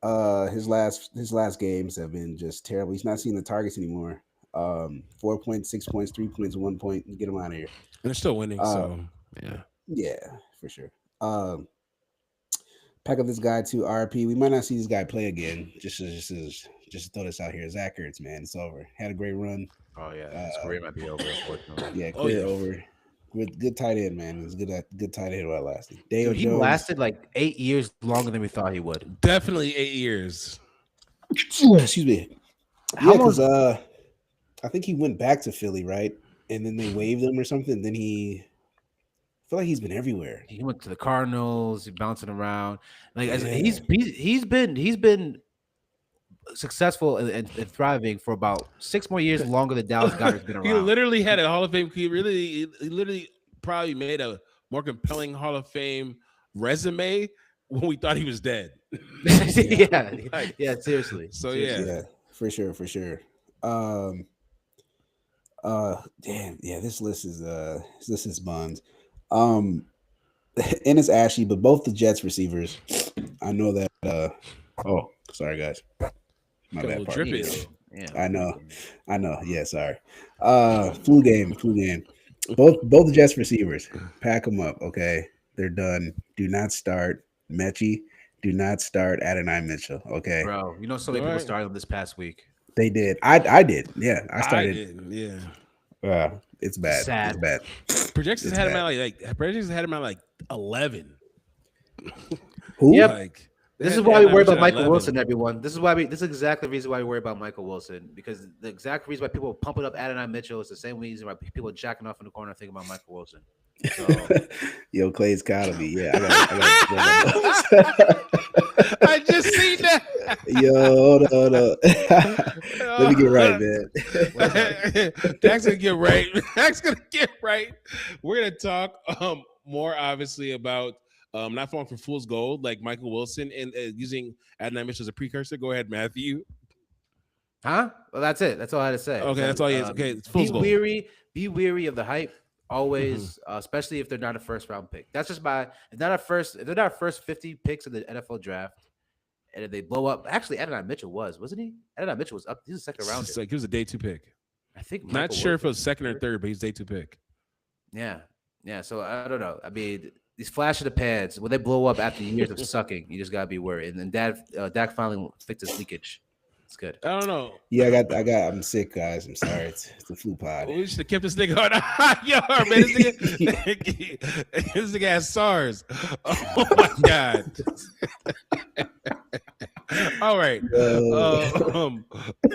His last games have been just terrible. He's not seeing the targets anymore. 4 points, 6 points, 3 points, 1 point. Get him out of here. And they're still winning, so yeah, for sure. Pack up this guy to RP. We might not see this guy play again. Just to throw this out here. Zach Ertz, man, it's over. Had a great run. Oh yeah, his career might be over. Unfortunately. Yeah, career over. Good tight end, man. It was good tight end while lasting. Dude, he lasted like 8 years longer than we thought he would. Definitely 8 years. Excuse me. Yeah, because I think he went back to Philly, right? And then they waived him or something. Then I feel like he's been everywhere. He went to the Cardinals. He's bouncing around. Like he's been successful and thriving for about 6 more years longer than Dallas Goedert's been around. He literally had a Hall of Fame. He literally probably made a more compelling Hall of Fame resume when we thought he was dead. Yeah, seriously. So yeah, for sure. Damn, yeah, this list is buns. And it's ashy, but both the Jets receivers, I know that. Oh, sorry guys, my bad. Yeah, I know. Yeah, sorry. Flu game. Both the Jets receivers, pack them up. Okay, they're done. Do not start Mechie. Do not start Adonai Mitchell. Okay, bro. You know, so many people started this past week. They did. I did. Yeah, I started. Yeah. It's bad. Sad. It's bad. Projections had him at like 11. Who? Yep. This is why we worry about Michael Wilson, everyone. This is exactly the reason why we worry about Michael Wilson, because the exact reason why people are pumping up Adonai Mitchell is the same reason why people are jacking off in the corner thinking about Michael Wilson. So. Yo, Clay's Cosby. Yeah, I just seen that. Yo, hold on. Let me get right, man. Dak's gonna get right. Dak's gonna get right. We're gonna talk more obviously about not falling for fool's gold like Michael Wilson and using Adonai Mitchell as a precursor. Go ahead, Matthew. Huh? Well, that's it. That's all I had to say. Okay, that's all he is. Okay, it's fool's gold. Be weary of the hype. Always, especially if they're not a first round pick. That's just if they're not first 50 picks in the NFL draft, and if they blow up. Actually, Adonai Mitchell wasn't he? Adonai Mitchell was up. He was a second rounder. Like he was a day 2 pick. I think. Not sure if it was second or third, but he's day 2 pick. Yeah. So I don't know. I mean, these flash of the pads when they blow up after years of sucking, you just gotta be worried. And then Dak finally fixed his leakage. It's good. I don't know. Yeah, I'm sick, guys. I'm sorry. It's the flu pod. We should have kept this nigga on. Yo, man, this nigga has SARS. Oh my god. All right.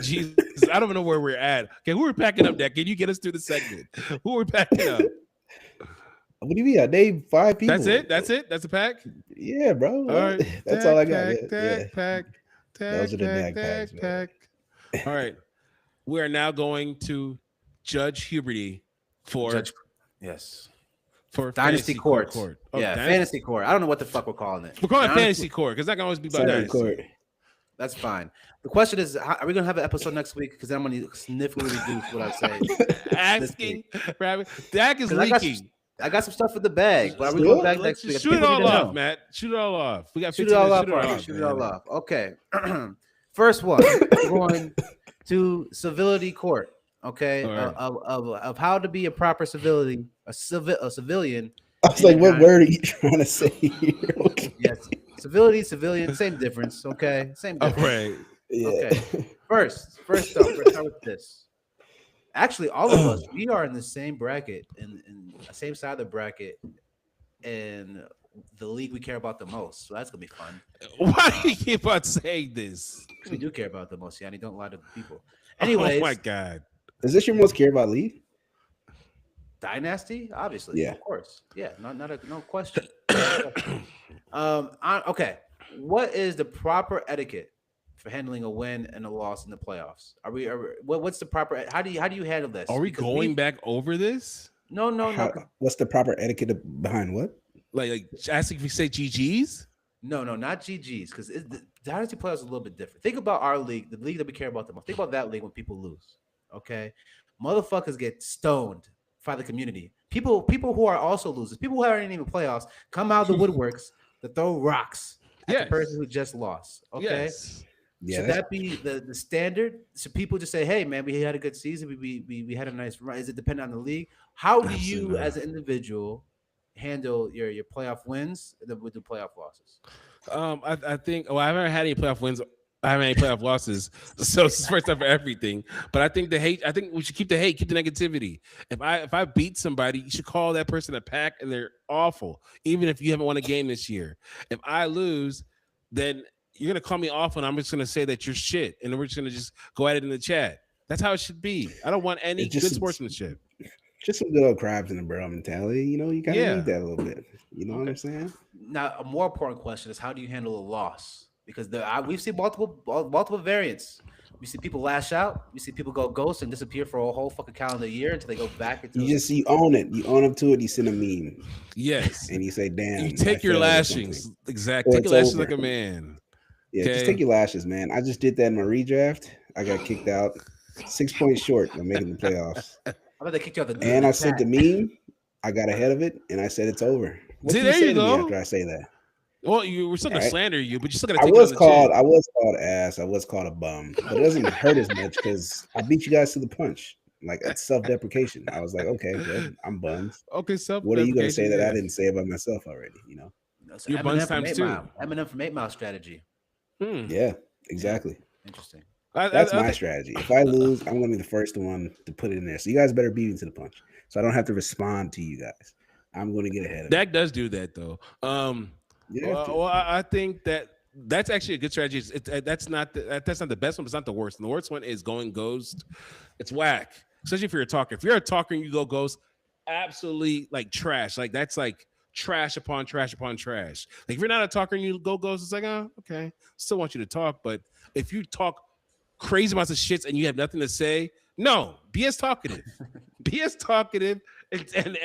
Jesus, I don't even know where we're at. Okay, who are we packing up, Dak? Can you get us through the segment? Who are we packing up? What do you mean? I named 5 people. That's it. That's a pack. Yeah, bro. All right. That's all I got. Pack. Those are the Dak packs. All right. We are now going to Judge Huberty for Dynasty Court. Oh, yeah, Fantasy Court. I don't know what the fuck we're calling it. We're calling it Fantasy Court because that can always be about Dynasty Court. That's fine. The question is, are we going to have an episode next week? Because then I'm going to significantly reduce what I say. Asking, Dak is leaking. I got some stuff in the bag, but are we going back next week? Shoot it all off, Matt. Shoot it all off. We got 15 minutes. Shoot it all off. Okay. First one, we're going to civility court. Okay, right. of how to be a proper civilian I was like, what word are you trying to say here? Okay. Yes. Civility, civilian, same difference. Okay. Same All difference. right. Yeah. Okay. First up, let's start with this. Actually, all of us, we are in the same bracket, in the same side of the bracket, in the league we care about the most. So that's gonna be fun. Why do you keep on saying this? We do care about the most, Yanni. Don't lie to people. Oh Anyways, my God. Is this your most care about league? Dynasty, obviously, Yeah. of course, yeah, no question. Okay, what is the proper etiquette for handling a win and a loss in the playoffs? What's the proper? How do you handle this? Are we Because going back over this? No. What's the proper etiquette behind what? Like asking if we say GGs? No, not GGs, because the Dynasty playoffs is a little bit different. Think about our league, the league that we care about the most. Think about that league when people lose. Okay, motherfuckers get stoned by the community. People who are also losers, people who aren't even playoffs, come out of the woodworks to throw rocks at the person who just lost. Okay, Yes. Yeah, should that be the standard? Should people just say, "Hey, man, we had a good season. We had a nice run"? Is it dependent on the league? How do you, as an individual, handle your playoff wins with the playoff losses? I think. Well, I haven't had any playoff wins. I haven't had any playoff losses, so it's first time for everything. But I think the hate. I think we should keep the hate, keep the negativity. If I beat somebody, you should call that person a pack, and they're awful. Even if you haven't won a game this year. If I lose, then you're gonna call me awful, and I'm just gonna say that you're shit, and then we're just gonna go at it in the chat. That's how it should be. I don't want any good sportsmanship. Just some good old crabs in the barrel mentality. You know, you kind of need that a little bit. You know what I'm saying? Now, a more important question is, how do you handle a loss? Because we've seen multiple variants. We see people lash out. We see people go ghost and disappear for a whole fucking calendar year until they go back. You own it. You own up to it. You send a meme. Yes. And you say, damn. You take your lashings. Exactly. Take your lashes like a man. Yeah, just take your lashes, man. I just did that in my redraft. I got kicked out 6 points short of making the playoffs. I bet they kicked you out the and I sent the meme. I got ahead of it, and I said it's over. What there you go. After I say that. Well, you were still gonna slander you, but you're still gonna. I was called ass. I was called a bum, but it doesn't hurt as much because I beat you guys to the punch. Like it's self-deprecation. I was like, okay, good. I'm bummed. Okay, what are you gonna say that I didn't say about myself already? You know, your buns times two. Eminem from 8 Mile strategy. Yeah, exactly. Interesting. That's my strategy. If I lose, I'm gonna be the first one to put it in there. So you guys better beat me to the punch, so I don't have to respond to you guys. I'm going to get ahead of Dak does do that though. Well, I think that's actually a good strategy. That's not the best one, but it's not the worst. And the worst one is going ghost. It's whack, especially if you're a talker. If you're a talker and you go ghost, absolutely like trash. Like that's like trash upon trash upon trash. Like if you're not a talker and you go ghost, it's like, oh, okay, still want you to talk. But if you talk crazy amounts of shits and you have nothing to say, no, be as talkative. Be as talkative and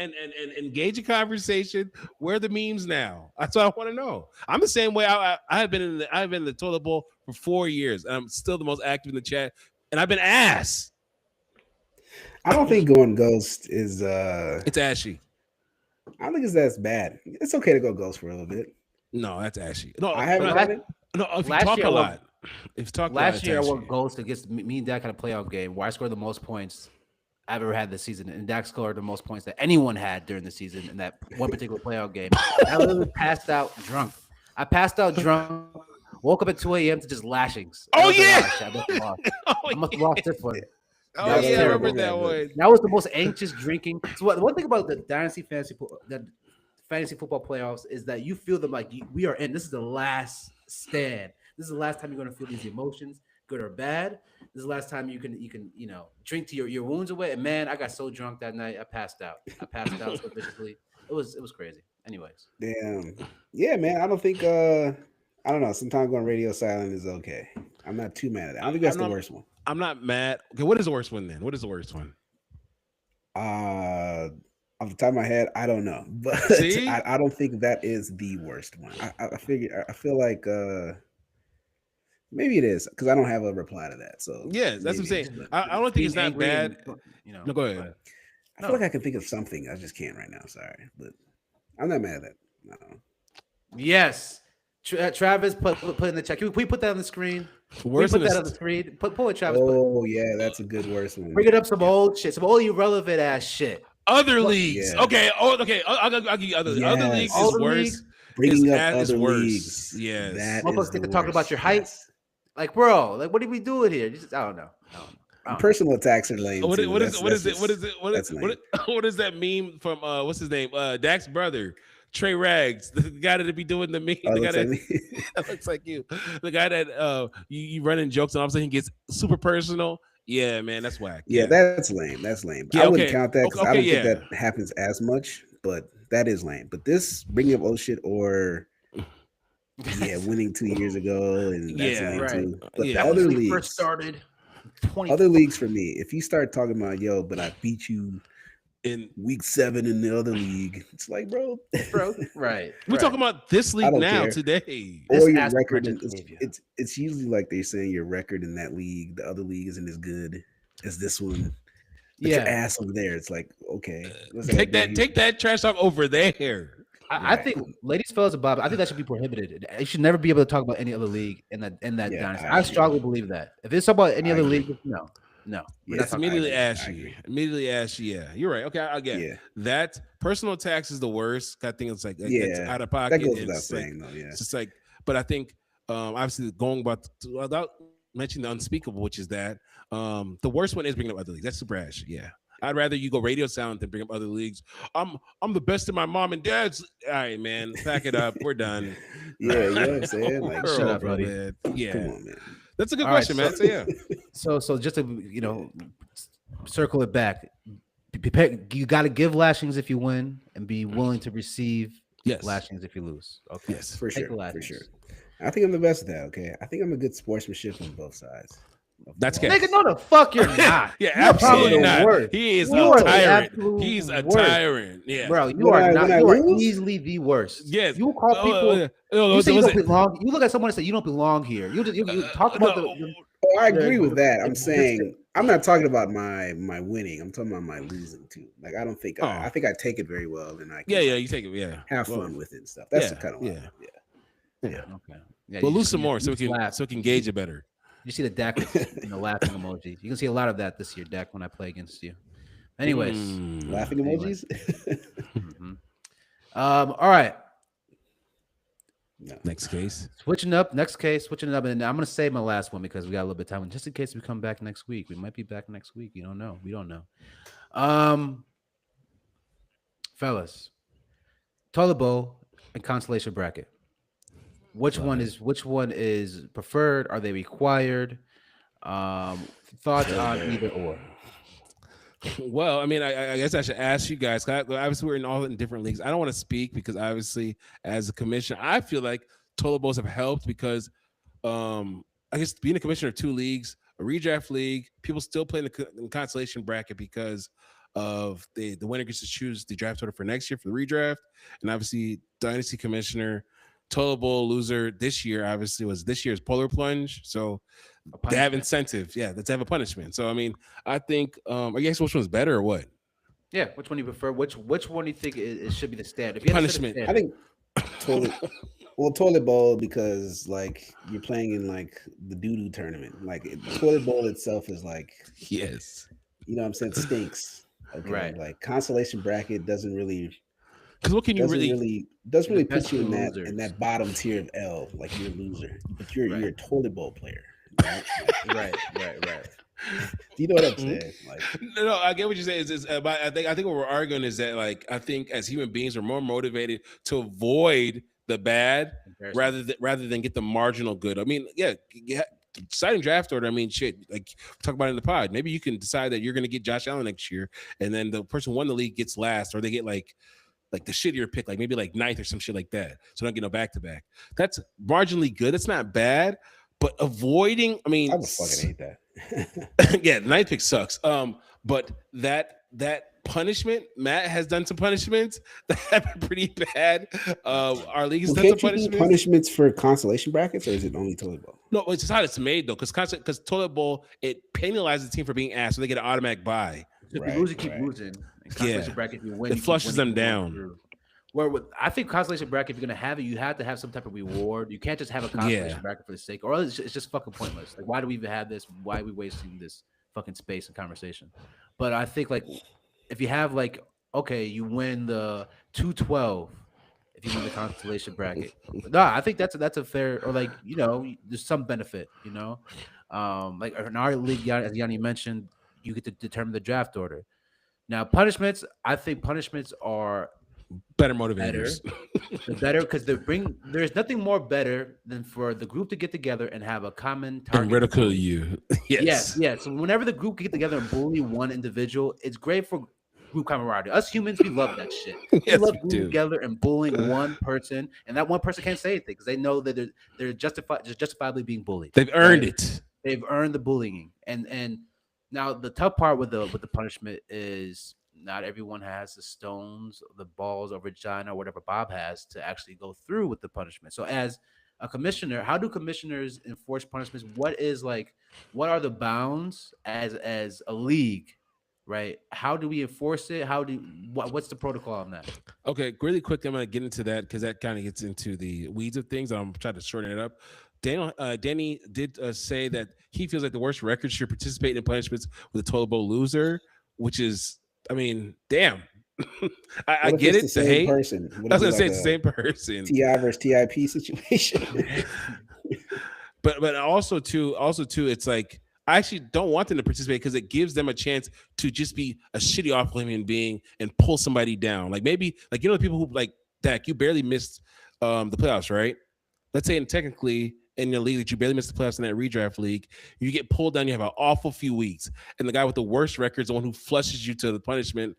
engage in conversation. Where are the memes now? That's what I want to know. I'm the same way. I have been in the toilet bowl for 4 years, and I'm still the most active in the chat. And I've been ass. I don't think going ghost is it's ashy. I don't think it's that bad. It's okay to go ghost for a little bit. No, that's ashy. No, I haven't done it. No, if you talk a lot. Last year, I went ghost against me and Dak in a playoff game where I scored the most points I've ever had this season, and Dak scored the most points that anyone had during the season in that one particular playoff game. I literally passed out drunk. Woke up at 2 a.m. to just lashings. Oh yeah, I must have lost this one. Oh yeah, I remember that one. That was the most anxious drinking. So one thing about the Dynasty fantasy football playoffs is that you feel them like we are in. This is the last stand. This is the last time you're going to feel these emotions, good or bad. This is the last time you can drink to your wounds away. And man, I got so drunk that night, I passed out so viciously. It was crazy. Anyways, damn, yeah, man. I don't think I don't know. Sometimes going radio silent is okay. I'm not too mad at that. I don't think that's the worst one. I'm not mad. Okay, what is the worst one then? What is the worst one? Off the top of my head, I don't know, but I don't think that is the worst one. I feel like maybe it is because I don't have a reply to that. So yeah, that's what I'm saying. I don't think it's that bad. No, go ahead. I feel like I can think of something. I just can't right now. Sorry, but I'm not mad at that. No. Yes, Travis put in the chat. Can we put that on the screen? Put that on the screen. Pull it, Travis. Oh yeah, that's a good worst one. Bring it up some old shit, some old irrelevant ass shit. Other leagues. Yeah. Okay. Oh, okay. I'll give you other leagues is Other worse. leagues? Bringing up is other worse. leagues. Yes. That Motherfuckers is the get to talk about worst. your height. Yes. Like, bro, like, what are we doing here? Just, I don't know. Personal attacks are lame What too. is it? That's lame. What is that meme from what's his name? Dak's brother, Trey Rags, the guy that be doing the meme. The guy that looks like you. The guy that you running jokes and all of a sudden he gets super personal. Yeah, man, that's whack. Yeah, that's lame. That's lame. Yeah, I wouldn't count that because I don't yeah. think that happens as much, but that is lame. But this bringing up old shit or winning 2 years ago and that's lame too. But the other leagues first started. Other leagues for me, if you start talking about but I beat you in week 7 in the other league, it's like, bro, right. We're talking about this league now today. Or your record. It's usually like they're saying your record in that league, the other league isn't as good as this one. But your ass over there. It's like, okay, take that trash talk over there. I think, ladies, fellas, and Bob, I think that should be prohibited. You should never be able to talk about any other league in that dynasty. I strongly believe that. If it's about any other league, no. That's immediately ashy. Yeah, you're right. Okay, I get it. That personal attacks is the worst. I think it's like it's out of pocket. That goes without saying, though. Yeah, it's just like, but I think obviously going without mentioning the unspeakable, which is that the worst one is bringing up other leagues. That's super ashy. Yeah. I'd rather you go radio silent than bring up other leagues. I'm the best in my mom and dad's. All right, man, pack it up. We're done. Yeah, you know what I'm saying? Like, shut up, buddy. Man. Yeah, come on, man. That's a good question, man. So yeah. So just to circle it back, you got to give lashings if you win, and be willing to receive lashings if you lose. Okay. Yes, for sure. I think I'm the best at that. Okay, I think I'm a good sportsmanship on both sides. That's good. Nigga, no, the fuck you're not. Yeah, absolutely not. Worst. He is a tyrant. He's a tyrant. Yeah, bro, you are not. You are easily the worst. Yes, you call people. You say you don't belong. You look at someone and say you don't belong here. You talk about I agree with that. I'm saying I'm not talking about my winning. I'm talking about my losing too. Like I don't think I think I take it very well, and I can you take it. Yeah, have fun with it and stuff. That's the kind of yeah. Okay. Yeah, we'll lose some more so we can gauge it better. You see the Dak laughing emoji. You can see a lot of that this year, Dak, when I play against you. Anyways, laughing emojis. All right. No. Next case. Switching up, and I'm gonna save my last one because we got a little bit of time, just in case we come back next week. We might be back next week. You don't know. We don't know. Fellas, toilet bowl and consolation bracket. Which one is preferred? Are they required? Thoughts on either or? Well, I mean, I guess I should ask you guys. Obviously, we're in different leagues. I don't want to speak because obviously, as a commissioner, I feel like toilet bowls have helped because, I guess being a commissioner of 2 leagues, a redraft league, people still play in the consolation bracket because of the winner gets to choose the draft order for next year for the redraft, and obviously, dynasty commissioner. Toilet bowl loser this year obviously was this year's polar plunge, so they have incentive, to have a punishment. So I mean, I think I guess which one's better or what? Yeah, which one do you prefer? Which one do you think it should be the standard? Punishment. I think toilet bowl because like you're playing in like the doo-doo tournament. Like toilet bowl itself is like you know what I'm saying, it stinks. Okay, right. Like consolation bracket doesn't really. Because what can you doesn't really put you in that bottom tier of L, like you're a loser, but you're a toilet bowl player, right? right. You know what I'm saying? Like, no, I get what you're saying. I think what we're arguing is that like I think as human beings we're more motivated to avoid the bad rather than get the marginal good. I mean, deciding draft order. I mean, shit. Like talk about it in the pod. Maybe you can decide that you're going to get Josh Allen next year, and then the person who won the league gets last, or they get like the shittier pick, like maybe like 9th or some shit like that. So don't get no back-to-back. That's marginally good. It's not bad, but avoiding, I mean, I would fucking hate that. 9th pick sucks. But that punishment, Matt has done some punishments that have been pretty bad. Our league has done some punishments. Punishments for consolation brackets, or is it only toilet bowl? No, it's just how it's made though, because toilet bowl it penalizes the team for being ass, so they get an automatic bye. If you lose, you keep losing. Consolation bracket, you win. It flushes them down. Where I think consolation bracket, if you're gonna have it, you have to have some type of reward. You can't just have a consolation bracket for the sake, or it's just fucking pointless. Like, why do we even have this? Why are we wasting this fucking space and conversation? But I think like if you have like okay, you win the 212 if you win the constellation bracket. No, I think that's a fair, or like, there's some benefit, like in our league, as Yanni mentioned, you get to determine the draft order. Now, punishments, I think punishments are better motivators. They're better because there's nothing more better than for the group to get together and have a common target. And ridicule you. Yes. So whenever the group get together and bully one individual, it's great for group camaraderie. Us humans, we love that shit. We love getting together and bullying one person, and that one person can't say anything because they know that they're justifiably being bullied. They've earned it. They've earned the bullying. And now the tough part with the punishment is not everyone has the stones, the balls, or vagina, or whatever Bob has to actually go through with the punishment. So as a commissioner, how do commissioners enforce punishments? What are the bounds as a league, right? How do we enforce it? What's the protocol on that? Okay, really quick, I'm going to get into that because that kind of gets into the weeds of things. I'm trying to shorten it up. Danny did say that he feels like the worst record should participate in punishments with a total bowl loser, which is, I mean, damn. I get it. The hate person. I was going to say it's the same person. TI versus TIP situation. but also too, it's like I actually don't want them to participate because it gives them a chance to just be a shitty awful human being and pull somebody down. Like maybe like the people who like Dak, you barely missed the playoffs, right? Let's say technically in your league that you barely missed the playoffs in that redraft league, you get pulled down, you have an awful few weeks, and the guy with the worst record is the one who flushes you to the punishment.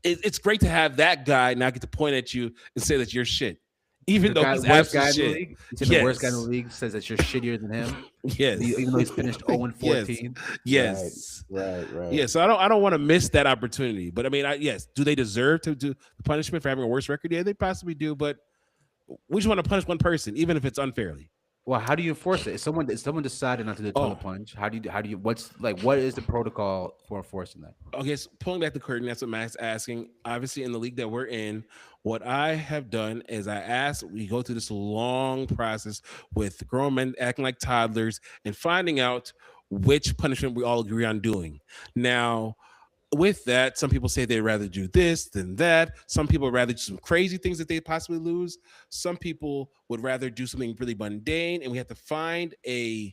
It's great to have that guy now get to point at you and say that you're shit. Even though he's absolute shit. The worst guy in the league says that you're shittier than him. Yes. Even though he's finished 0-14. Yes. Right. Yeah, so I don't want to miss that opportunity. But I mean, yes, do they deserve to do the punishment for having a worse record? Yeah, they possibly do, but we just want to punish one person, even if it's unfairly. Well, how do you enforce it? If someone decided not to do the total punch, what is the protocol for enforcing that? Okay, so pulling back the curtain, that's what Matt's asking. Obviously, in the league that we're in, what I have done is we go through this long process with grown men acting like toddlers and finding out which punishment we all agree on doing. Now, with that, some people say they'd rather do this than that. Some people would rather do some crazy things that they possibly lose. Some people would rather do something really mundane, and we have to find a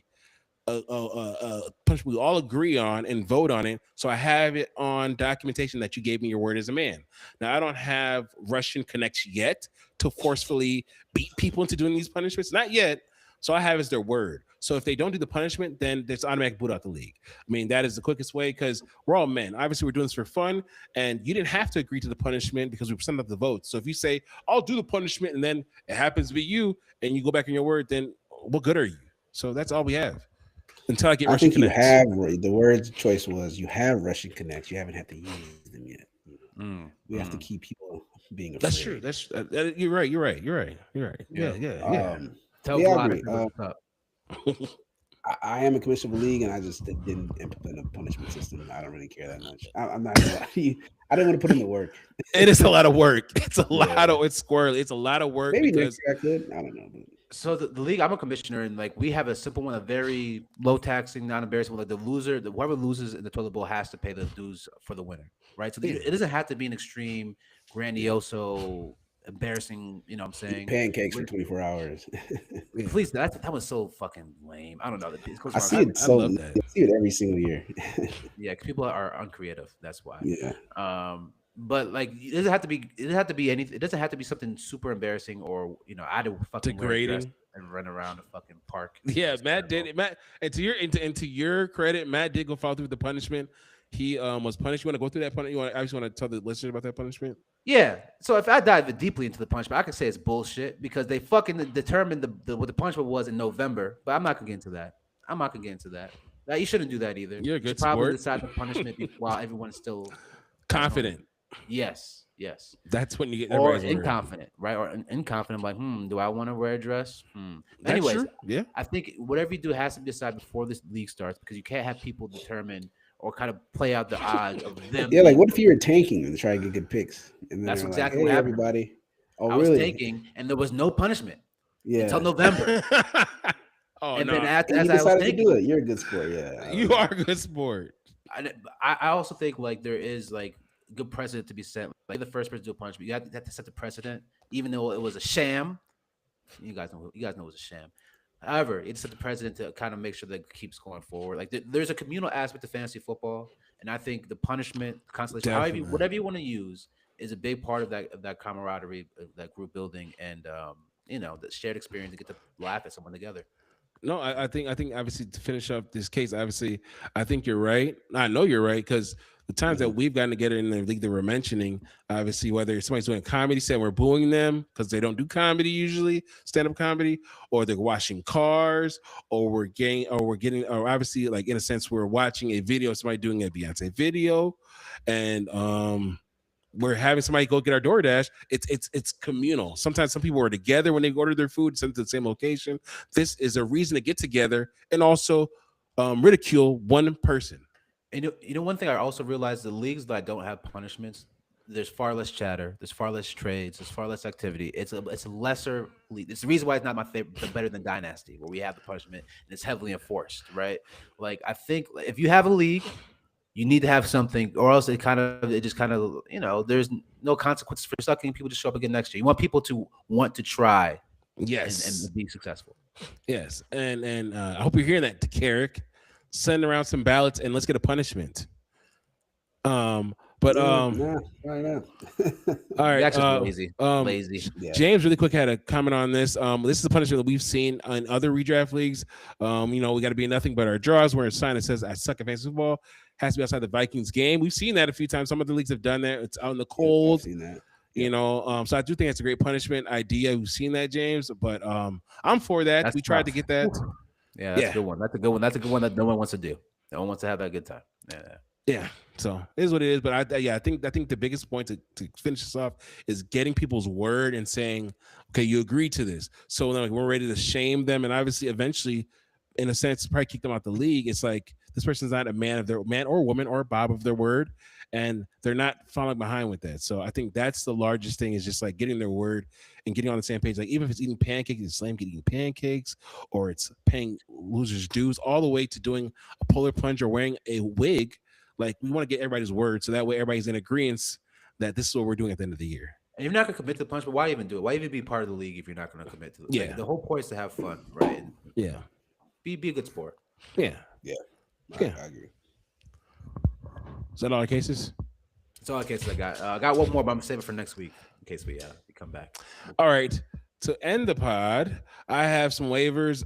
punishment we all agree on and vote on it. So I have it on documentation that you gave me your word as a man. Now, I don't have Russian connects yet to forcefully beat people into doing these punishments. Not yet. So I have as their word. So if they don't do the punishment, then there's automatic boot out the league. I mean, that is the quickest way because we're all men. Obviously, we're doing this for fun, and you didn't have to agree to the punishment because we sent out the votes. So if you say, I'll do the punishment, and then it happens to be you, and you go back on your word, then what good are you? So that's all we have. Until I get Russian connects. You have, the word choice was you have Russian connects. You haven't had to use them yet. We have to keep people being afraid. That's true. That's you're right. Yeah. Tell a lot of people what's up. I am a commissioner of the league, and I just didn't implement a punishment system. I don't really care that much. I'm not gonna lie to you. I didn't want to put in the work. It is a lot of work. It's a lot of it's squirrely. It's a lot of work. Maybe next year I could. I don't know. So the league, I'm a commissioner, and like we have a simple one, a very low taxing, non embarrassing. Like whoever loses in the toilet bowl has to pay the dues for the winner, right? So it doesn't have to be an extreme, grandioso, embarrassing. You know what I'm saying? Pancakes for 24 hours. Please, that was so fucking lame. I don't know. I see it I see it every single year. Yeah, because people are uncreative. That's why. Yeah. But like, it doesn't have to be anything. It doesn't have to be something super embarrassing or I had to fucking degrading and run around the fucking park. Yeah, Matt did it. Matt, and to your credit, Matt did go follow through with the punishment. He was punished. You want to go through that punishment? I just want to tell the listeners about that punishment. Yeah. So if I dive deeply into the punishment, I can say it's bullshit because they fucking determined what the punishment was in November. But I'm not gonna get into that. You shouldn't do that either. You're a good sport. Probably sport. decide the punishment while everyone's still confident. Yes. That's when you get or inconfident, right? Or inconfident, like, do I want to wear a dress? Anyways, true. Yeah. I think whatever you do has to be decided before this league starts because you can't have people determine or kind of play out the odds of them. Yeah, like what if you were tanking and try to get good picks? And then that's exactly what happened. Everybody. I was tanking, and there was no punishment until November. And then as I was tanking, to do it. You're a good sport. Yeah, you are a good sport. I also think like there is like good precedent to be set. Like the first person to do a punishment, you have to set the precedent, even though it was a sham. You guys know it was a sham. However, it set the precedent to kind of make sure that it keeps going forward. Like there's a communal aspect to fantasy football, and I think the punishment, consolation, Definitely. whatever you want to use, is a big part of that camaraderie, of that group building, and the shared experience to get to laugh at someone together. No, I think obviously to finish up this case, obviously I think you're right. I know you're right because the times that Mhm. we've gotten together in the league that we're mentioning, obviously whether somebody's doing comedy, saying we're booing them because they don't do comedy usually, stand up comedy, or they're washing cars, or obviously like in a sense we're watching a video, somebody doing a Beyonce video, and we're having somebody go get our DoorDash. It's communal. Sometimes some people are together when they order their food, sent to the same location. This is a reason to get together and also ridicule one person. And one thing I also realized: the leagues that don't have punishments, there's far less chatter, there's far less trades, there's far less activity. It's a lesser league. It's the reason why it's not my favorite, but better than Dynasty, where we have the punishment and it's heavily enforced, right? Like I think if you have a league, you need to have something, or else it just kind of there's no consequences for sucking. People just show up again next year. You want people to want to try Yes, and be successful. yes, and I hope you're hearing that, Carrick. Send around some ballots and let's get a punishment. But Yeah, nah, I know. all right. That's just lazy. Lazy. Yeah. James really quick had a comment on this. This is a punishment that we've seen in other redraft leagues. We got to be nothing but our draws. Where a sign that says "I suck at fantasy football" has to be outside the Vikings game. We've seen that a few times. Some other leagues have done that. It's out in the Yep, cold. I've seen that. So I do think it's a great punishment idea. We've seen that, James, but I'm for that. That's We tried to tough. get that. Yeah, that's Yeah. a good one. That's a good one. That's a good one that no one wants to do. No one wants to have that good time. Yeah. Yeah. So it is what it is. But I think the biggest point to finish this off is getting people's word and saying, okay, you agree to this. So then like, we're ready to shame them, and obviously eventually, in a sense, probably kick them out the league. It's like this person's not a man or woman or Bob of their word, and they're not following behind with that. So I think that's the largest thing is just like getting their word and getting on the same page. Like even if it's eating pancakes, it's slam eating pancakes, or it's paying losers dues, all the way to doing a polar plunge or wearing a wig. Like we want to get everybody's word, so that way everybody's in agreement that this is what we're doing at the end of the year. And if you're not gonna commit to the punishment, why even do it? Why even be part of the league if you're not gonna commit to it? Yeah. Like, the whole point is to have fun, right? And Yeah, be a good sport. yeah. Yeah. Yeah. I agree. Is that all the cases? That's all the cases I got. I got one more, but I'm gonna save it for next week in case we come back. All right. To end the pod, I have some waivers.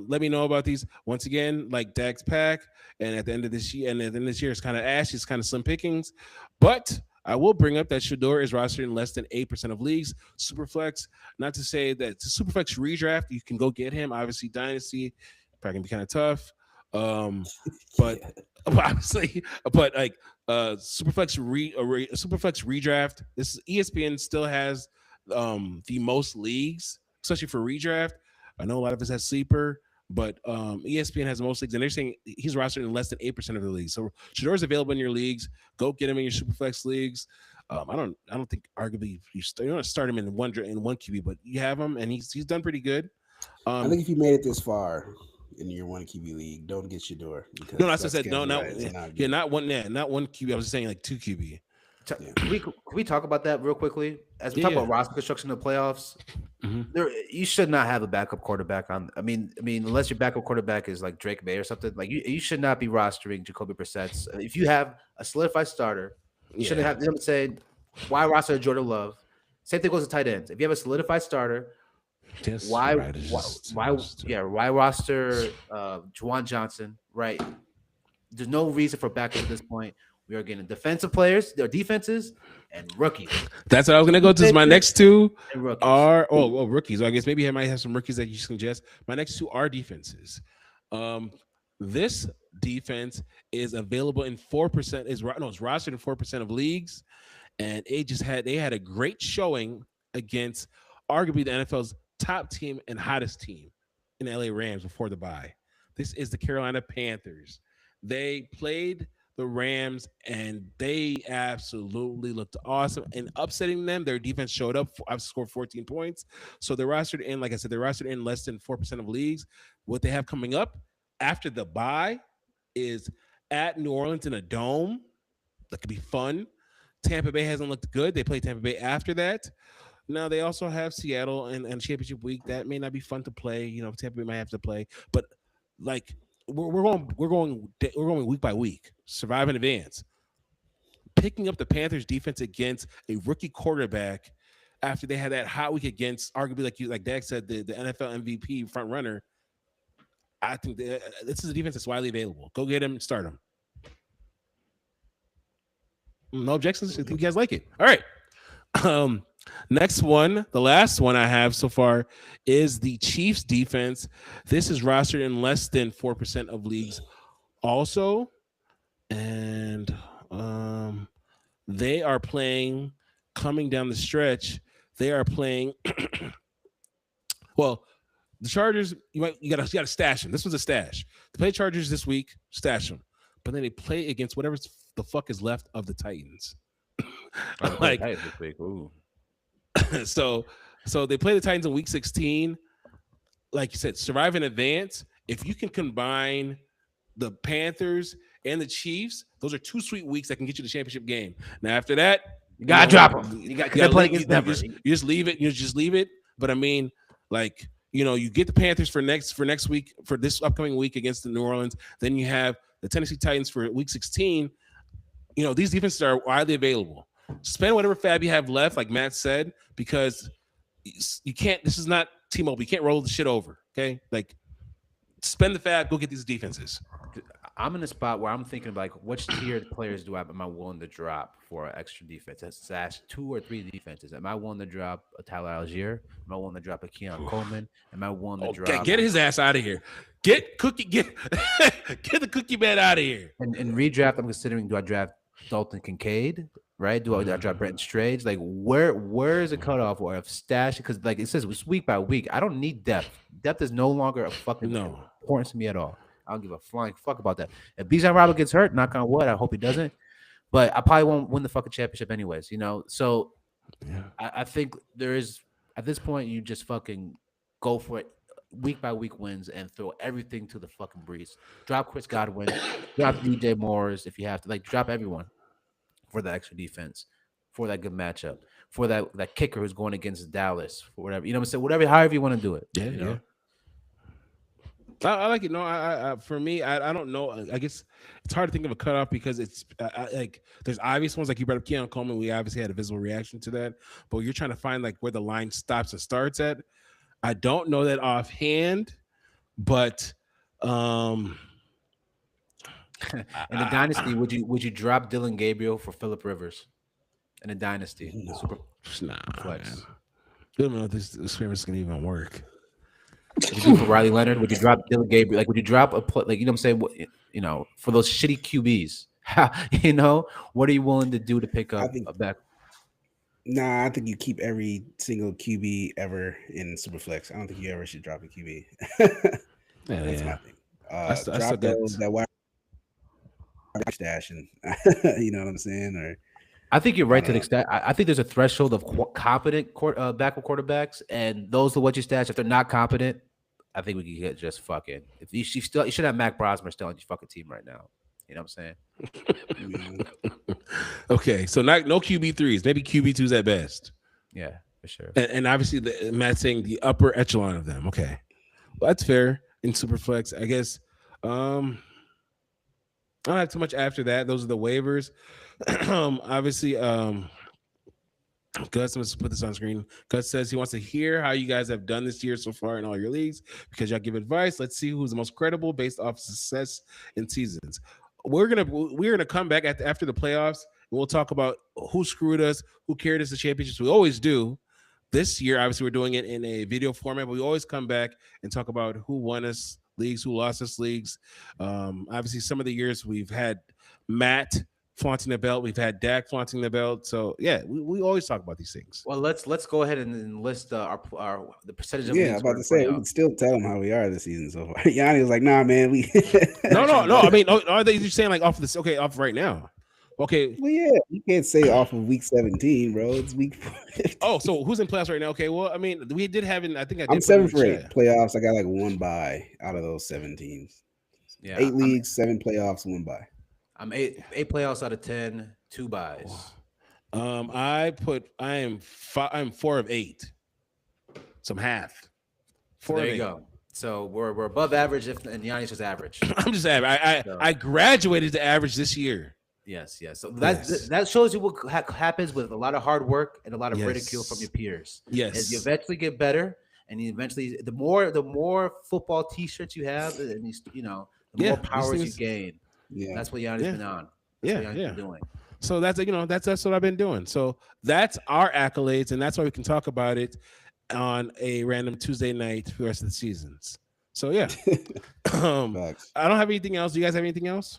Let me know about these. Once again, like Dax Pack, and at the end of this year, it's kind of ash, it's kind of slim pickings. But I will bring up that Shador is rostered in less than 8% of leagues. Superflex, not to say that it's a Superflex redraft, you can go get him. Obviously, Dynasty probably can be kind of tough. But obviously, but like Superflex Superflex redraft. This is ESPN still has the most leagues, especially for redraft. I know a lot of us have sleeper, but ESPN has the most leagues, and they're saying he's rostered in less than 8% of the leagues. So Shador's available in your leagues. Go get him in your Superflex leagues. I don't think arguably you don't start him in one QB, but you have him, and he's done pretty good. I think if you made it this far in your one QB league, don't get Shador. No, that's what I said. No, not good. not one. Yeah, not one QB. I was just saying like two QB. Can we talk about that real quickly? As we talk about roster construction in the playoffs, you should not have a backup quarterback on. I mean, unless your backup quarterback is like Drake May or something, like you should not be rostering Jacoby Brissett. If you have a solidified starter, you shouldn't have. I'm saying, why roster Jordan Love? Same thing goes to tight ends. If you have a solidified starter, why roster Juwan Johnson? Right. There's no reason for backup at this point. We are getting defensive players, their defenses, and rookies. That's what I was going to go to. My next two are rookies. I guess maybe I might have some rookies that you suggest. My next two are defenses. This defense is available in 4%. It's rostered in 4% of leagues, and they had a great showing against arguably the NFL's top team and hottest team in the LA Rams before the bye. This is the Carolina Panthers. They played the Rams, and they absolutely looked awesome. And upsetting them, their defense showed up. I've scored 14 points. So they're rostered in, like I said, they're rostered in less than 4% of leagues. What they have coming up after the bye is at New Orleans in a dome. That could be fun. Tampa Bay hasn't looked good. They play Tampa Bay after that. Now they also have Seattle and championship week. That may not be fun to play. You know, Tampa Bay might have to play, but like we're going week by week, survive in advance. Picking up the Panthers defense against a rookie quarterback after they had that hot week against arguably like Dak said the NFL MVP front runner. I think this is a defense that's widely available. Go get him, start him. No objections. I think you guys like it. All right. Next one, the last one I have so far is the Chiefs defense. This is rostered in less than 4% of leagues also. And they are playing coming down the stretch. They are playing well, the Chargers, you gotta stash them. This was a stash. They play Chargers this week, stash them. But then they play against whatever the fuck is left of the Titans. Like this week. Ooh. so they play the Titans in week 16. Like you said, survive in advance. If you can combine the Panthers and the Chiefs, those are two sweet weeks that can get you the championship game. Now after that, you gotta drop them. You gotta play against Denver. You just leave it. You just leave it. But I mean, like, you know, you get the Panthers for next week, for this upcoming week against the New Orleans. Then you have the Tennessee Titans for week 16. You know, these defenses are widely available. Spend whatever fab you have left, like Matt said, because you can't. This is not T-Mobile. You can't roll the shit over. Okay, like spend the fab. Go get these defenses. I'm in a spot where I'm thinking like, which tiered players am I willing to drop for an extra defense? That's 2 or 3 defenses. Am I willing to drop a Tyler Algier? Am I willing to drop a Keon Coleman? Am I willing to drop? Get his ass out of here. Get the Cookie Man out of here. And redraft, I'm considering: do I draft Dalton Kincaid? Right? Do I drop Brenton Strage? Like, where is the cutoff or of stash? Because like it says, it's week by week. I don't need depth. Depth is no longer a fucking importance to me at all. I don't give a flying fuck about that. If Bijan Robert gets hurt, knock on wood, I hope he doesn't. But I probably won't win the fucking championship anyways, you know? So yeah. I think there is, at this point, you just fucking go for it. Week by week wins and throw everything to the fucking breeze. Drop Chris Godwin, drop DJ Morris if you have to. Like, drop everyone for the extra defense, for that good matchup, for that kicker who's going against Dallas, for whatever. You know what I'm saying? Whatever, however you want to do it. Yeah, you know? I like it. No, I for me, I don't know. I guess it's hard to think of a cutoff because it's like there's obvious ones, like you brought up Keon Coleman. We obviously had a visible reaction to that, but you're trying to find like where the line stops and starts at. I don't know that offhand, but in the dynasty, would you drop Dylan Gabriel for Phillip Rivers in a dynasty? No. Super flex. I don't know if this experiment is gonna even work. Would you do for Riley Leonard? Would you drop Dylan Gabriel? Like, would you drop a play? Like, you know what I'm saying? You know, for those shitty QBs, you know, what are you willing to do to pick up a back? Nah, I think you keep every single QB ever in Superflex. I don't think you ever should drop a QB. That's my thing. Drop that wide stash, and you know what I'm saying? Or I think you're right to the extent. I think there's a threshold of competent backup quarterbacks, and those are what you stash. If they're not competent, I think we can get just fucking. If you should have Mac Brosmer still on your fucking team right now. You know what I'm saying? Okay, so no QB3s, maybe QB2s at best. Yeah, for sure. And obviously, Matt's saying the upper echelon of them. Okay, well, that's fair in Superflex, I guess. I don't have too much after that. Those are the waivers. Obviously, Gus, let's put this on screen. Gus says he wants to hear how you guys have done this year so far in all your leagues because y'all give advice. Let's see who's the most credible based off success in seasons. We're gonna come back after the playoffs and we'll talk about who screwed us, who carried us to championships. We always do. This year, obviously, we're doing it in a video format, but we always come back and talk about who won us leagues, who lost us leagues. Obviously, some of the years we've had Matt flaunting the belt, we've had Dak flaunting the belt. So yeah, we always talk about these things. Well, let's go ahead and list the percentage of I'm about to say we can still tell them how we are this season so far. Yanni was like, "Nah, man, we." no. I mean, are they just saying like off this? Okay, off right now. Okay. Well, yeah, you can't say off of week 17, bro. It's week 15. Oh, so who's in playoffs right now? Okay, well, I mean, we did have I think I'm 7 for 8 playoffs. I got like 1 bye out of those 7 teams. Yeah, 8 leagues, 7 playoffs, 1 bye. I'm 8 playoffs out of 10, 2 buys. I am 4 of 8. So I'm half. So there you go. So we're above average and Giannis is average. I'm just average. I graduated to average this year. Yes. So that shows you what happens with a lot of hard work and a lot of ridicule from your peers. Yes. As you eventually get better, and you eventually the more football T-shirts you have, and the more powers you gain. Yeah, that's what Giannis been on. That's what been doing. So that's that's what I've been doing. So that's our accolades, and that's why we can talk about it on a random Tuesday night for the rest of the seasons. So yeah. I don't have anything else. Do you guys have anything else?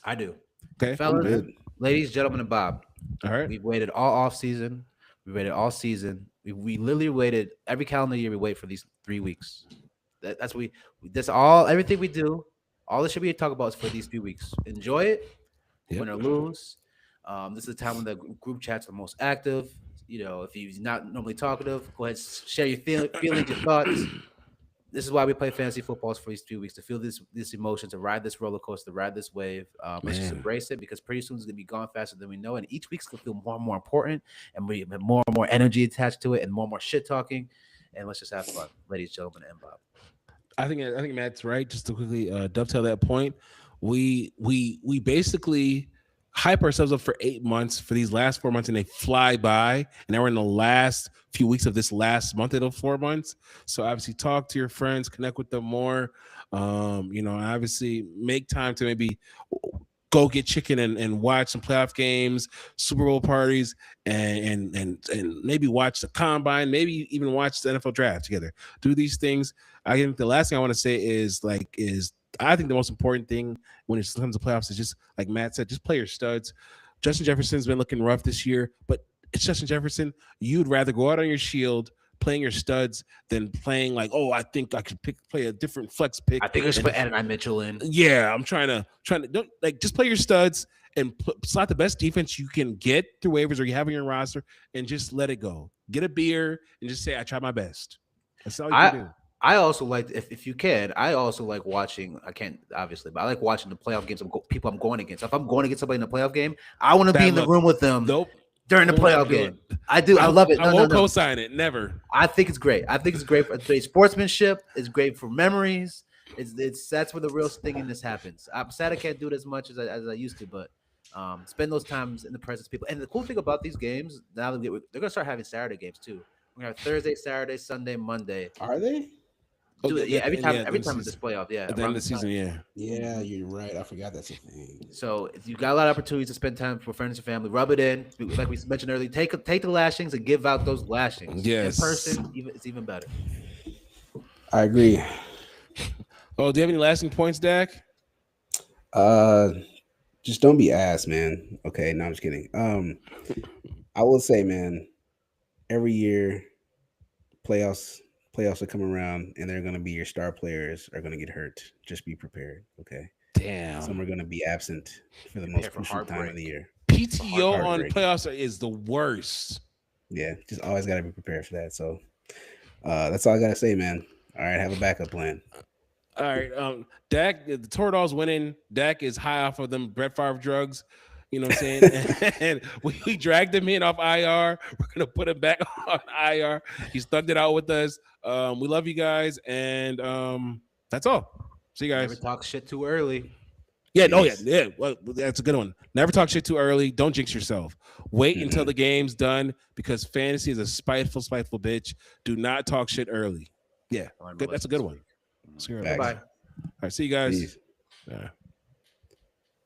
I do. Okay. Fellas, ladies, gentlemen, and Bob. All right. We've waited all off season. We waited all season. We literally waited every calendar year. We wait for these 3 weeks. That's everything we do. All this should be talk about is for these few weeks. Enjoy it. Win or lose. This is the time when the group chats are most active. If you're not normally talkative, go ahead, share your feelings, your thoughts. This is why we play fantasy football for these 3 weeks, to feel this emotion, to ride this roller coaster, ride this wave. Let's just embrace it, because pretty soon it's going to be gone faster than we know. And each week's going to feel more and more important, and we have more and more energy attached to it, and more shit talking. And let's just have fun, ladies, gentlemen, and Bob. I think Matt's right. Just to quickly dovetail that point, we basically hype ourselves up for 8 months for these last 4 months, and they fly by. And now we're in the last few weeks of this last month of those 4 months. So obviously talk to your friends, connect with them more. Obviously make time to maybe go get chicken and watch some playoff games, Super Bowl parties, and maybe watch the combine, maybe even watch the NFL draft together. Do these things. I think the last thing I want to say is I think the most important thing when it comes to playoffs is just, like Matt said, just play your studs. Justin Jefferson's been looking rough this year, but it's Justin Jefferson. You'd rather go out on your shield playing your studs than playing I think I could play a different flex pick. I think I should put Adonai Mitchell in. Yeah, I'm trying to don't just play your studs and slot the best defense you can get through waivers or you have on your roster, and just let it go. Get a beer and just say, I tried my best. That's all you can do. I also like, if you can, I also like watching, I can't obviously, but I like watching the playoff games of people I'm going against. If I'm going against somebody in the playoff game, I want to be in the room with them during the playoff game. I do. I love it. I won't co-sign it. Never. I think it's great. I think it's great for sportsmanship. It's great for memories. That's where the real thing in this happens. I'm sad I can't do it as much as I used to, but spend those times in the presence of people. And the cool thing about these games, now they're going to start having Saturday games too. We're going to have Thursday, Saturday, Sunday, Monday. Are they? Every time it's this playoff, at the end of the season, yeah, you're right. I forgot that's a thing. So if you got a lot of opportunities to spend time with friends and family, rub it in. Like we mentioned earlier, take the lashings and give out those lashings. Yes, in person, it's even better. I agree. Oh, do you have any lasting points, Dak? Just don't be ass, man. Okay, no, I'm just kidding. I will say, man, every year playoffs are coming around, and they're going to be your star players are going to get hurt. Just be prepared, okay? Damn. Some are going to be absent for the most crucial time of the year. PTO on playoffs is the worst. Yeah, just always got to be prepared for that. So that's all I got to say, man. All right, have a backup plan. All right, Dak, the Tornadoes winning. Dak is high off of them Brett Favre drugs. You know what I'm saying? And we dragged him in off IR. We're going to put him back on IR. He's thugged it out with us. We love you guys. And that's all. See you guys. Never talk shit too early. Yeah. Yeah. Well, that's a good one. Never talk shit too early. Don't jinx yourself. Wait until the game's done, because fantasy is a spiteful bitch. Do not talk shit early. Yeah. Good. That's a good one. Bye. All right. See you guys. Peace.